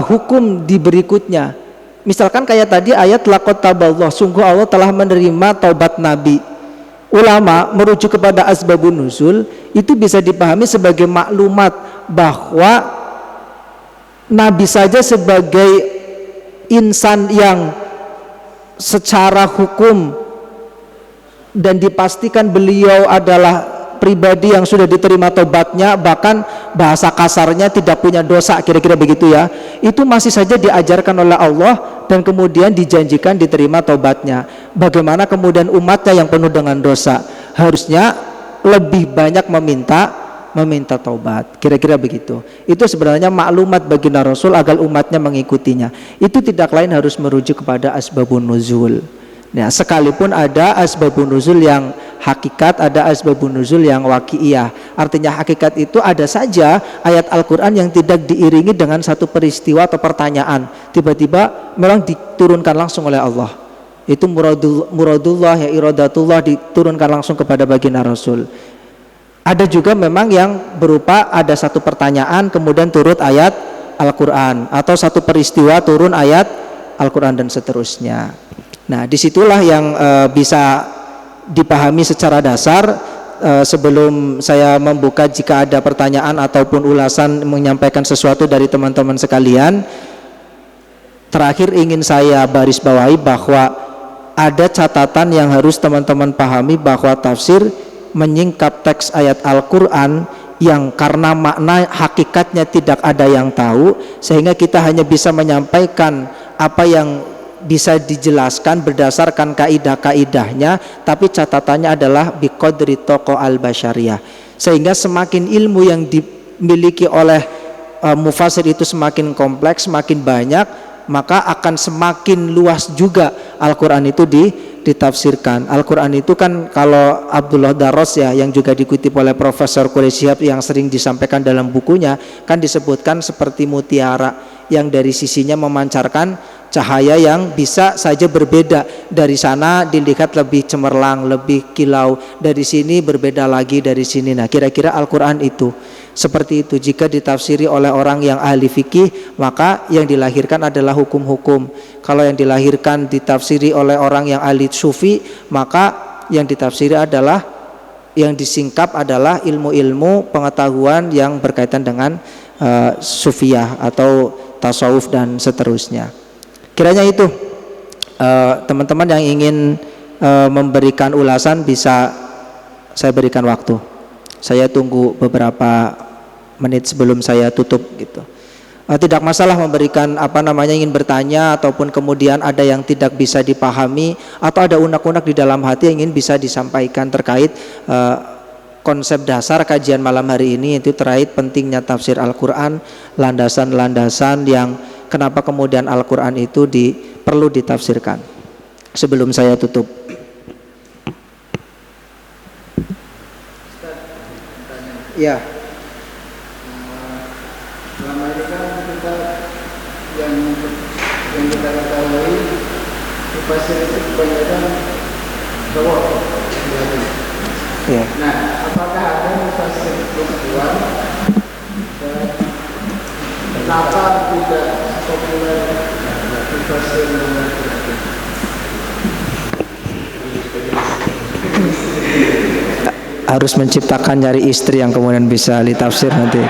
hukum di berikutnya. Misalkan kayak tadi ayat laqad taballah, sungguh Allah telah menerima taubat Nabi. Ulama merujuk kepada asbabun nuzul, itu bisa dipahami sebagai maklumat bahwa Nabi saja sebagai insan yang secara hukum dan dipastikan beliau adalah pribadi yang sudah diterima taubatnya, bahkan bahasa kasarnya tidak punya dosa, kira-kira begitu ya, itu masih saja diajarkan oleh Allah dan kemudian dijanjikan diterima taubatnya. Bagaimana kemudian umatnya yang penuh dengan dosa harusnya lebih banyak meminta taubat, kira-kira begitu. Itu sebenarnya maklumat baginda Rasul agar umatnya mengikutinya. Itu tidak lain harus merujuk kepada asbabun nuzul. Nah, sekalipun ada asbabun nuzul yang hakikat, ada asbabun nuzul yang waqi'iyah. Artinya hakikat itu ada saja ayat Al-Quran yang tidak diiringi dengan satu peristiwa atau pertanyaan, tiba-tiba memang diturunkan langsung oleh Allah. Itu muradullah ya, iradatullah, diturunkan langsung kepada baginda Rasul. Ada juga memang yang berupa ada satu pertanyaan kemudian turut ayat Al-Quran, atau satu peristiwa turun ayat Al-Quran dan seterusnya. Nah, disitulah yang bisa dipahami secara dasar. Sebelum saya membuka, jika ada pertanyaan ataupun ulasan menyampaikan sesuatu dari teman-teman sekalian, terakhir ingin saya baris bawahi bahwa ada catatan yang harus teman-teman pahami, bahwa tafsir menyingkap teks ayat Al-Quran yang karena makna hakikatnya tidak ada yang tahu, sehingga kita hanya bisa menyampaikan apa yang bisa dijelaskan berdasarkan kaidah-kaidahnya, tapi catatannya adalah biqadri toqo al-basyariyah, sehingga semakin ilmu yang dimiliki oleh mufasir itu semakin kompleks, semakin banyak, maka akan semakin luas juga Al-Quran itu ditafsirkan. Al-Quran itu kan, kalau Abdullah Daros ya, yang juga dikutip oleh Profesor Quraish Shihab yang sering disampaikan dalam bukunya, kan disebutkan seperti mutiara yang dari sisinya memancarkan cahaya yang bisa saja berbeda. Dari sana dilihat lebih cemerlang, lebih kilau, dari sini berbeda lagi dari sini. Nah, kira-kira Al-Quran itu seperti itu. Jika ditafsiri oleh orang yang ahli fikih, maka yang dilahirkan adalah hukum-hukum. Kalau yang dilahirkan ditafsiri oleh orang yang ahli sufi, maka yang ditafsiri adalah, yang disingkap adalah ilmu-ilmu pengetahuan yang berkaitan dengan sufiyah atau tasawuf dan seterusnya. Kiranya itu teman-teman yang ingin memberikan ulasan bisa saya berikan waktu. Saya tunggu beberapa menit sebelum saya tutup gitu. Tidak masalah memberikan ingin bertanya, ataupun kemudian ada yang tidak bisa dipahami, atau ada unek-unek di dalam hati yang ingin bisa disampaikan terkait konsep dasar kajian malam hari ini, itu terkait pentingnya tafsir Al-Quran, landasan-landasan yang kenapa kemudian Al-Quran itu perlu ditafsirkan. Sebelum saya tutup, ya, selama ini kan kita yang kita ketahui mufasir itu kebanyakan cowok. ya. Nah, apakah ada mufasir perempuan dan kenapa tidak populer mufasir laki-laki? Harus menciptakan nyari istri yang kemudian bisa ditafsir nanti.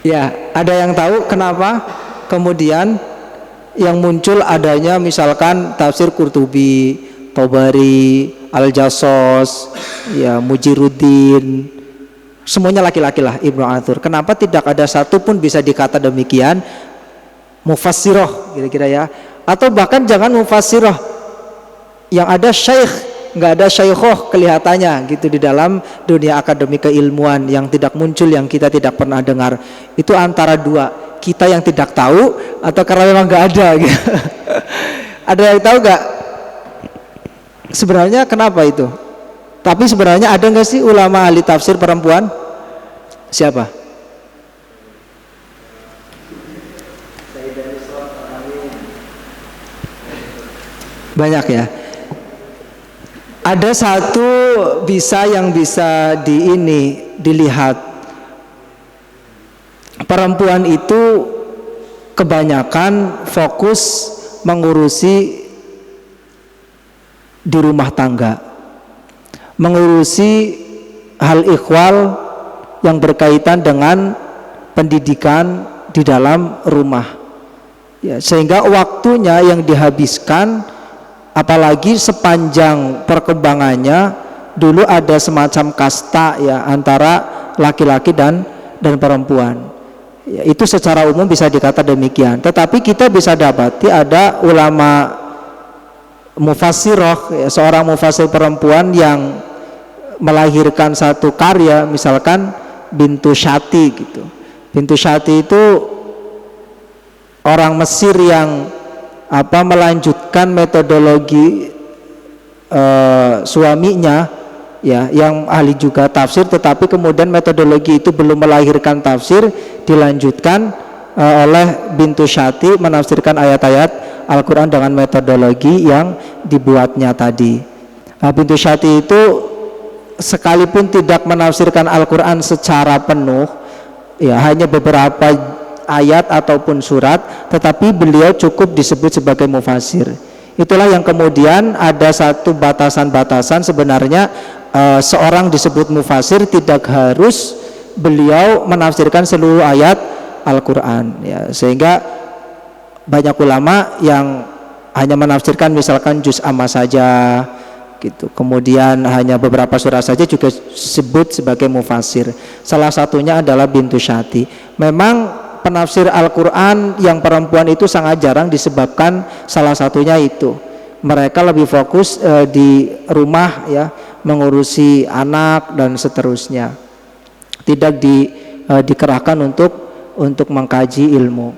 Ya, ada yang tahu kenapa kemudian yang muncul adanya misalkan tafsir Qurtubi, Tobari, Al-Jassos, ya, Mujiruddin, semuanya laki-laki lah, Ibnu Athur. Kenapa tidak ada satu pun bisa dikata demikian mufassiroh kira-kira ya? Atau bahkan jangan mufassiroh, yang ada syekh, nggak ada syaikhoh kelihatannya gitu di dalam dunia akademik keilmuan, yang tidak muncul, yang kita tidak pernah dengar. Itu antara dua, kita yang tidak tahu atau karena memang nggak ada gitu. Ada yang tahu nggak sebenarnya kenapa itu? Tapi sebenarnya ada nggak sih ulama ahli tafsir perempuan? Siapa? Banyak ya. Ada satu yang bisa dilihat, perempuan itu kebanyakan fokus mengurusi di rumah tangga, mengurusi hal ikhwal yang berkaitan dengan pendidikan di dalam rumah ya, sehingga waktunya yang dihabiskan, apalagi sepanjang perkembangannya, dulu ada semacam kasta ya antara laki-laki dan perempuan ya, itu secara umum bisa dikata demikian. Tetapi kita bisa dapati ada ulama mufassiroh ya, seorang mufassir perempuan yang melahirkan satu karya, misalkan Bintu Syati gitu. Bintu Syati itu orang Mesir yang melanjutkan metodologi suaminya ya, yang ahli juga tafsir, tetapi kemudian metodologi itu belum melahirkan tafsir, dilanjutkan oleh Bintu Syati menafsirkan ayat-ayat Al-Quran dengan metodologi yang dibuatnya tadi. Bintu Syati itu sekalipun tidak menafsirkan Al-Quran secara penuh ya, hanya beberapa ayat ataupun surat, tetapi beliau cukup disebut sebagai mufassir. Itulah yang kemudian ada satu batasan-batasan sebenarnya seorang disebut mufassir tidak harus beliau menafsirkan seluruh ayat Al-Quran ya, sehingga banyak ulama yang hanya menafsirkan misalkan juz amma saja gitu, kemudian hanya beberapa surah saja juga disebut sebagai mufasir. Salah satunya adalah Bintu Syati. Memang penafsir Al-Quran yang perempuan itu sangat jarang disebabkan salah satunya itu mereka lebih fokus di rumah ya, mengurusi anak dan seterusnya, tidak dikerahkan untuk mengkaji ilmu.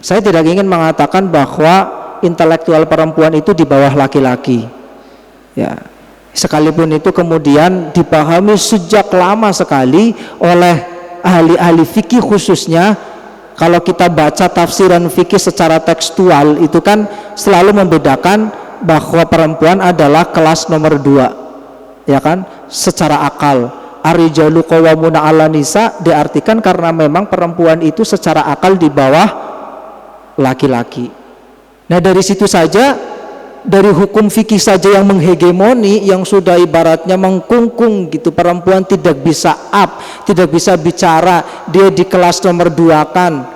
Saya tidak ingin mengatakan bahwa intelektual perempuan itu di bawah laki-laki ya, sekalipun itu kemudian dipahami sejak lama sekali oleh ahli-ahli fikih khususnya. Kalau kita baca tafsiran fikih secara tekstual itu kan selalu membedakan bahwa perempuan adalah kelas nomor 2 ya kan, secara akal. Ar-rijalu qawwamuna 'alan nisa diartikan karena memang perempuan itu secara akal di bawah laki-laki. Nah dari situ saja, dari hukum fikih saja yang menghegemoni, yang sudah ibaratnya mengkungkung gitu, perempuan tidak bisa tidak bisa bicara, dia di kelas nomor 2 kan,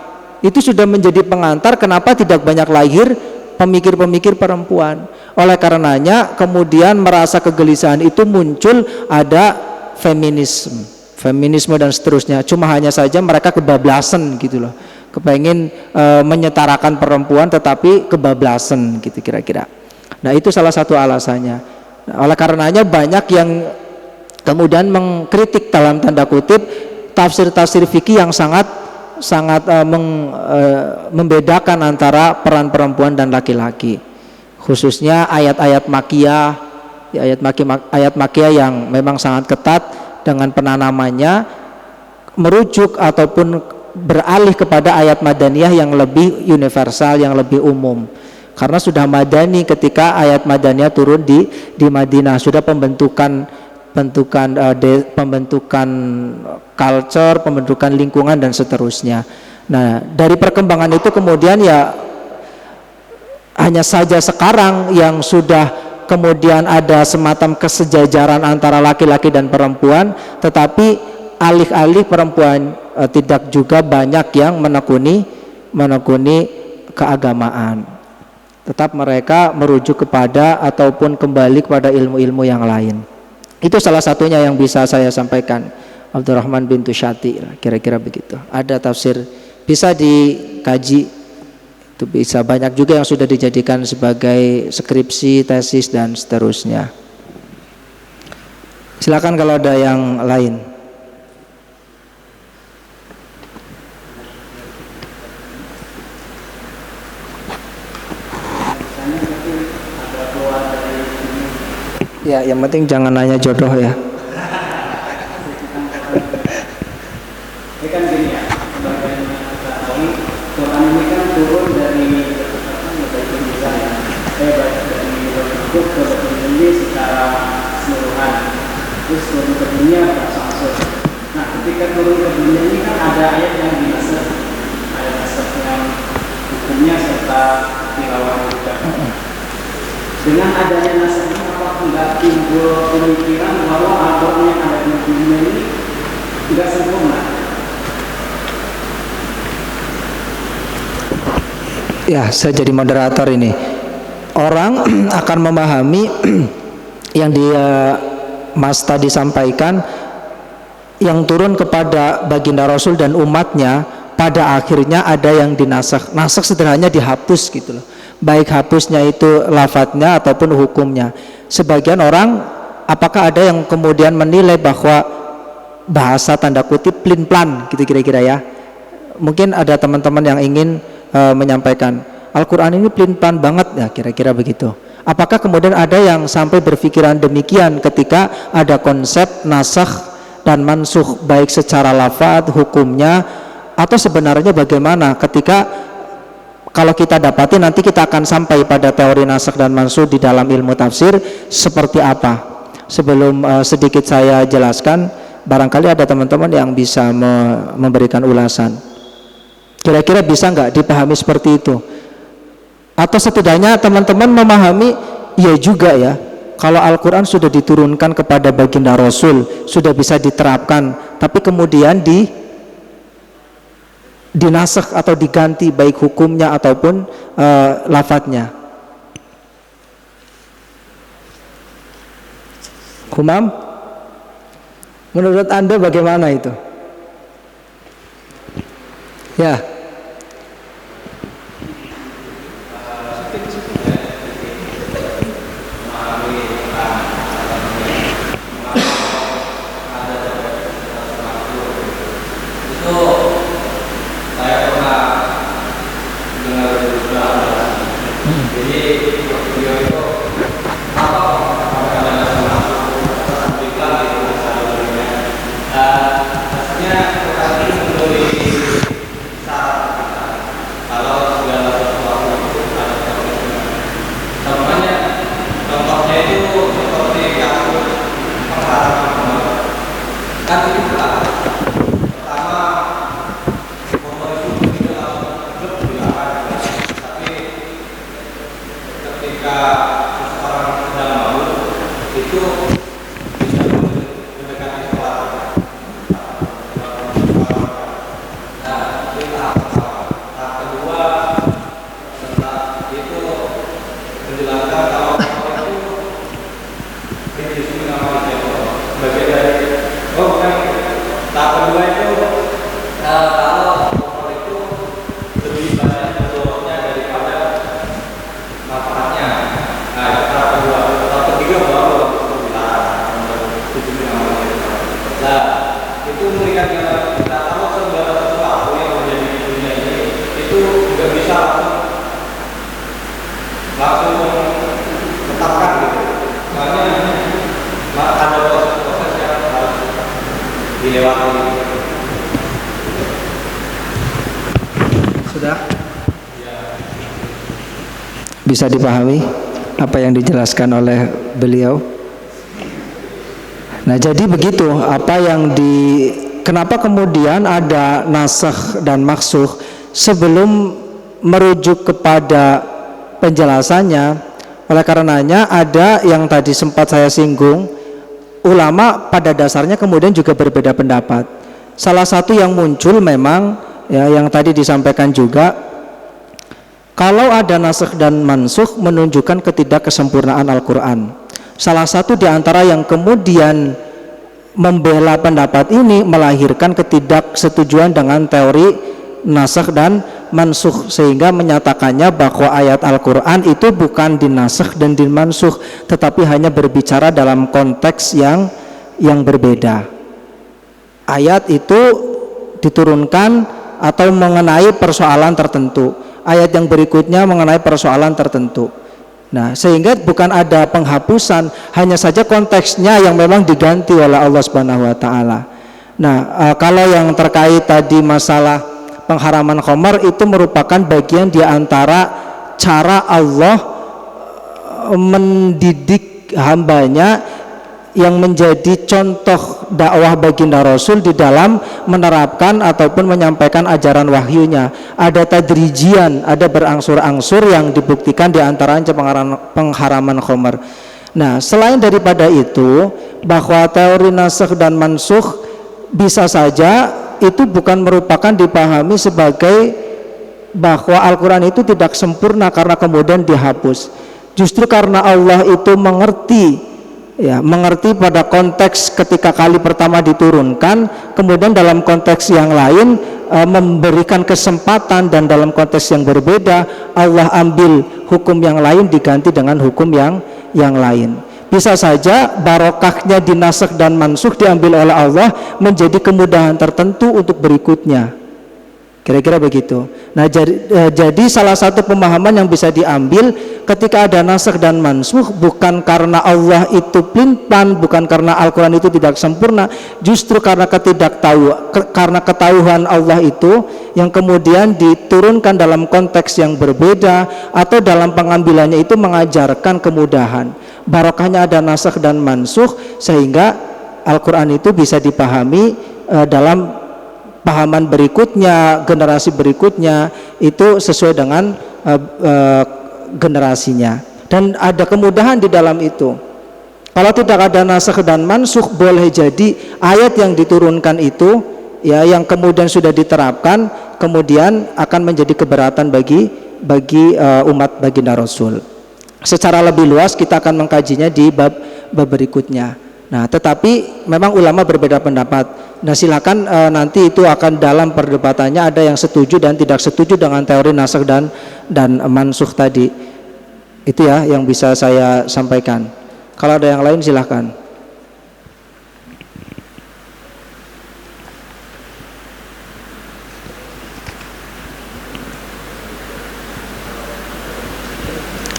itu sudah menjadi pengantar kenapa tidak banyak lahir pemikir-pemikir perempuan. Oleh karenanya kemudian merasa kegelisahan itu muncul, ada feminisme dan seterusnya. Cuma hanya saja mereka kebablasan gitu loh, kepengen menyetarakan perempuan tetapi kebablasan gitu kira-kira. Nah itu salah satu alasannya. Nah, oleh karenanya banyak yang kemudian mengkritik dalam tanda kutip tafsir-tafsir fikih yang sangat membedakan antara peran perempuan dan laki-laki, khususnya ayat-ayat makiyah, ayat makiyah yang memang sangat ketat dengan penanamannya, merujuk ataupun beralih kepada ayat madaniyah yang lebih universal, yang lebih umum. Karena sudah madani ketika ayat madaniyah turun di Madinah, sudah pembentukan culture, pembentukan lingkungan dan seterusnya. Nah, dari perkembangan itu kemudian ya hanya saja sekarang yang sudah kemudian ada semacam kesejajaran antara laki-laki dan perempuan, tetapi alih-alih perempuan tidak juga banyak yang menekuni keagamaan. Tetap mereka merujuk kepada ataupun kembali kepada ilmu-ilmu yang lain. Itu salah satunya yang bisa saya sampaikan. Abdurrahman Bintu Syati, kira-kira begitu. Ada tafsir bisa dikaji, itu bisa banyak juga yang sudah dijadikan sebagai skripsi, tesis dan seterusnya. Silakan kalau ada yang lain. Ya, yang penting jangan nanya jodoh ya. Ini kan gini ya, sebagian kita tahu Quran ini kan turun dari Indonesia ya, dari bentuk ke dunia secara keseluruhan, terus turun ke dunia berangsur. Nah, ketika turun ke dunia ini kan ada ayat yang dinasakh, ayat nasakh yang hukumnya serta tilawah juga. Dengan adanya nasakh ini, apakah nggak timbul pemikiran bahwa Al-Quran yang ada di dunia ini tidak sempurna? Ya, saya jadi moderator ini. Orang akan memahami yang dia Mas tadi sampaikan, yang turun kepada baginda Rasul dan umatnya, pada akhirnya ada yang dinasakh. Nasakh sederhananya dihapus gitu loh. Baik hapusnya itu lafadznya ataupun hukumnya. Sebagian orang, apakah ada yang kemudian menilai bahwa bahasa tanda kutip plin-plan gitu kira-kira ya. Mungkin ada teman-teman yang ingin menyampaikan Al-Quran ini plin-plan banget ya, kira-kira begitu. Apakah kemudian ada yang sampai berpikiran demikian ketika ada konsep nasakh dan mansukh, baik secara lafadz hukumnya, atau sebenarnya bagaimana ketika kalau kita dapati nanti kita akan sampai pada teori nasakh dan mansukh di dalam ilmu tafsir seperti apa. Sebelum sedikit saya jelaskan, barangkali ada teman-teman yang bisa memberikan ulasan. Kira-kira bisa nggak dipahami seperti itu? Atau setidaknya teman-teman memahami, ya juga ya, kalau Al-Quran sudah diturunkan kepada baginda Rasul, sudah bisa diterapkan, tapi kemudian dinasakh atau diganti baik hukumnya ataupun lafadznya. Humam, menurut Anda bagaimana itu? Ya. Sudah? Bisa dipahami apa yang dijelaskan oleh beliau? Nah, jadi begitu apa yang kenapa kemudian ada nasakh dan mansukh. Sebelum merujuk kepada penjelasannya, oleh karenanya ada yang tadi sempat saya singgung, ulama pada dasarnya kemudian juga berbeda pendapat. Salah satu yang muncul memang ya, yang tadi disampaikan juga, kalau ada nasakh dan mansukh menunjukkan ketidakkesempurnaan Al-Quran. Salah satu di antara yang kemudian membela pendapat ini melahirkan ketidaksetujuan dengan teori nasakh dan mansukh, sehingga menyatakannya bahwa ayat Al-Quran itu bukan dinasakh dan dimansukh, tetapi hanya berbicara dalam konteks yang berbeda. Ayat itu diturunkan atau mengenai persoalan tertentu, ayat yang berikutnya mengenai persoalan tertentu. Nah, sehingga bukan ada penghapusan, hanya saja konteksnya yang memang diganti oleh Allah Subhanahu wa taala. Nah, kalau yang terkait tadi masalah pengharaman khamar, itu merupakan bagian di antara cara Allah mendidik hambanya yang menjadi contoh dakwah baginda Rasul di dalam menerapkan ataupun menyampaikan ajaran wahyunya. Ada tadrijian, ada berangsur-angsur yang dibuktikan di antaranya pengharaman khamar. Nah, selain daripada itu, bahwa teori nasakh dan mansukh bisa saja itu bukan merupakan dipahami sebagai bahwa Al-Quran itu tidak sempurna karena kemudian dihapus. Justru karena Allah itu mengerti pada konteks ketika kali pertama diturunkan, kemudian dalam konteks yang lain memberikan kesempatan, dan dalam konteks yang berbeda Allah ambil hukum yang lain diganti dengan hukum yang lain. Bisa saja barokahnya dinasakh dan mansukh diambil oleh Allah menjadi kemudahan tertentu untuk berikutnya. Kira-kira begitu. Nah, jadi salah satu pemahaman yang bisa diambil ketika ada nasakh dan mansukh bukan karena Allah itu pelin-pelan, bukan karena Al-Quran itu tidak sempurna, justru karena karena ketahuan Allah itu yang kemudian diturunkan dalam konteks yang berbeda, atau dalam pengambilannya itu mengajarkan kemudahan. Barokahnya ada nasakh dan mansukh sehingga Al-Quran itu bisa dipahami dalam pahaman berikutnya, generasi berikutnya itu sesuai dengan generasinya, dan ada kemudahan di dalam itu. Kalau tidak ada nasakh dan mansukh, boleh jadi ayat yang diturunkan itu ya, yang kemudian sudah diterapkan kemudian akan menjadi keberatan bagi umat baginda Rasul. Secara lebih luas kita akan mengkajinya di bab berikutnya. Nah, tetapi memang ulama berbeda pendapat. Nah, silakan nanti itu akan dalam perdebatannya ada yang setuju dan tidak setuju dengan teori nasakh dan mansukh tadi. Itu ya yang bisa saya sampaikan. Kalau ada yang lain silakan.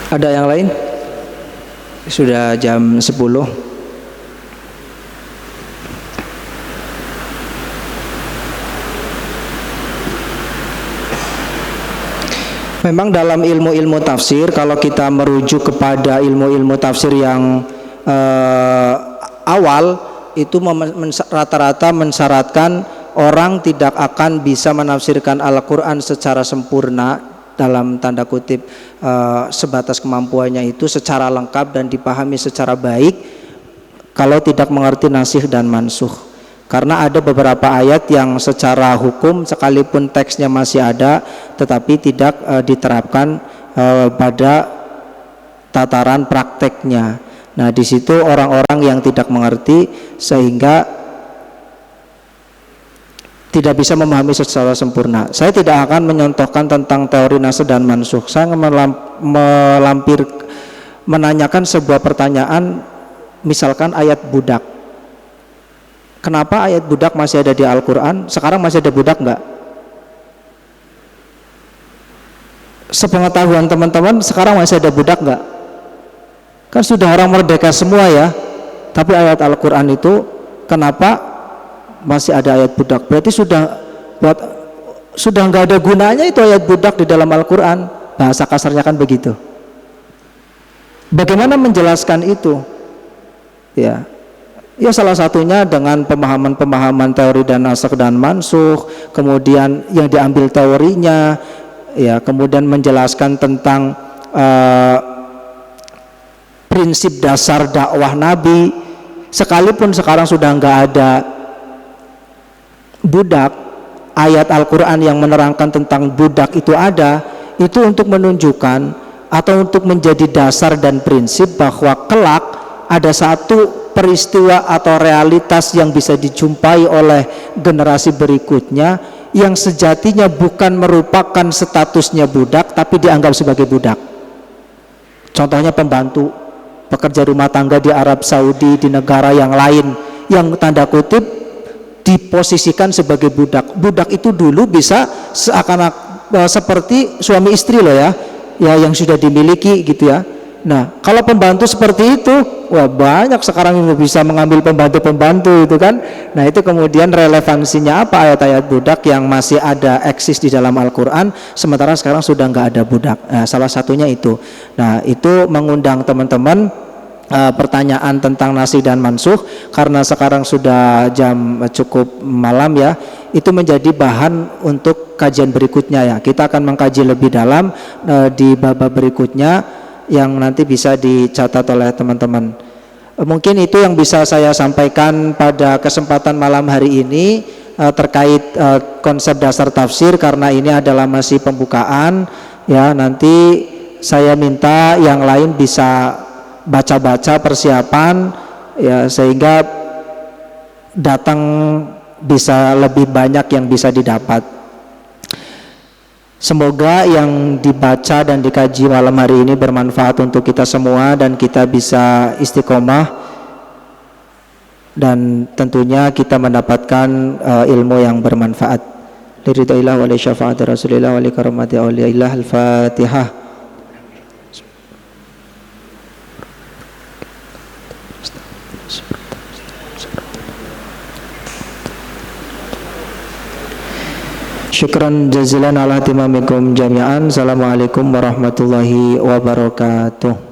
Ada yang lain? Sudah jam 10. Memang dalam ilmu-ilmu tafsir, kalau kita merujuk kepada ilmu-ilmu tafsir yang awal, itu rata-rata mensyaratkan orang tidak akan bisa menafsirkan Al-Quran secara sempurna, dalam tanda kutip sebatas kemampuannya itu secara lengkap dan dipahami secara baik kalau tidak mengerti nasikh dan mansukh. Karena ada beberapa ayat yang secara hukum sekalipun teksnya masih ada tetapi tidak diterapkan pada tataran prakteknya. Nah, di situ orang-orang yang tidak mengerti sehingga tidak bisa memahami secara sempurna. Saya tidak akan menyontohkan tentang teori nasikh dan mansukh. Saya menanyakan sebuah pertanyaan, misalkan ayat budak. Kenapa ayat budak masih ada di Al-Quran? Sekarang masih ada budak enggak? Sepengetahuan teman-teman, sekarang masih ada budak enggak? Kan sudah orang merdeka semua ya. Tapi ayat Al-Quran itu kenapa masih ada ayat budak? Berarti sudah nggak ada gunanya itu ayat budak di dalam Al-Quran. Bahasa kasarnya kan begitu. Bagaimana menjelaskan itu? Ya salah satunya dengan pemahaman teori dan nasakh dan mansukh, kemudian yang diambil teorinya, ya kemudian menjelaskan tentang prinsip dasar dakwah Nabi. Sekalipun sekarang sudah nggak ada budak, ayat Al-Quran yang menerangkan tentang budak itu ada, itu untuk menunjukkan atau untuk menjadi dasar dan prinsip bahwa kelak ada satu peristiwa atau realitas yang bisa dijumpai oleh generasi berikutnya yang sejatinya bukan merupakan statusnya budak tapi dianggap sebagai budak. Contohnya pembantu, pekerja rumah tangga di Arab Saudi, di negara yang lain yang tanda kutip diposisikan sebagai budak. Budak itu dulu bisa seperti suami istri loh ya yang sudah dimiliki gitu ya. Nah, kalau pembantu seperti itu, wah banyak sekarang yang bisa mengambil pembantu-pembantu itu kan. Nah, itu kemudian relevansinya apa ayat-ayat budak yang masih ada eksis di dalam Al-Quran, sementara sekarang sudah nggak ada budak. Nah, salah satunya itu. Nah, itu mengundang teman-teman pertanyaan tentang nasikh dan mansukh, karena sekarang sudah jam cukup malam ya, itu menjadi bahan untuk kajian berikutnya ya. Kita akan mengkaji lebih dalam di bab berikutnya yang nanti bisa dicatat oleh teman-teman. Mungkin itu yang bisa saya sampaikan pada kesempatan malam hari ini terkait konsep dasar tafsir, karena ini adalah masih pembukaan ya. Nanti saya minta yang lain bisa baca-baca persiapan ya, sehingga datang bisa lebih banyak yang bisa didapat. Semoga yang dibaca dan dikaji malam hari ini bermanfaat untuk kita semua dan kita bisa istiqomah, dan tentunya kita mendapatkan ilmu yang bermanfaat. Liridhaillah wa li syafaati Rasulillah wa li karamati auliyaillah. Al-Fatihah. Syukran jazilan ala timamikum jami'an. Assalamualaikum warahmatullahi wabarakatuh.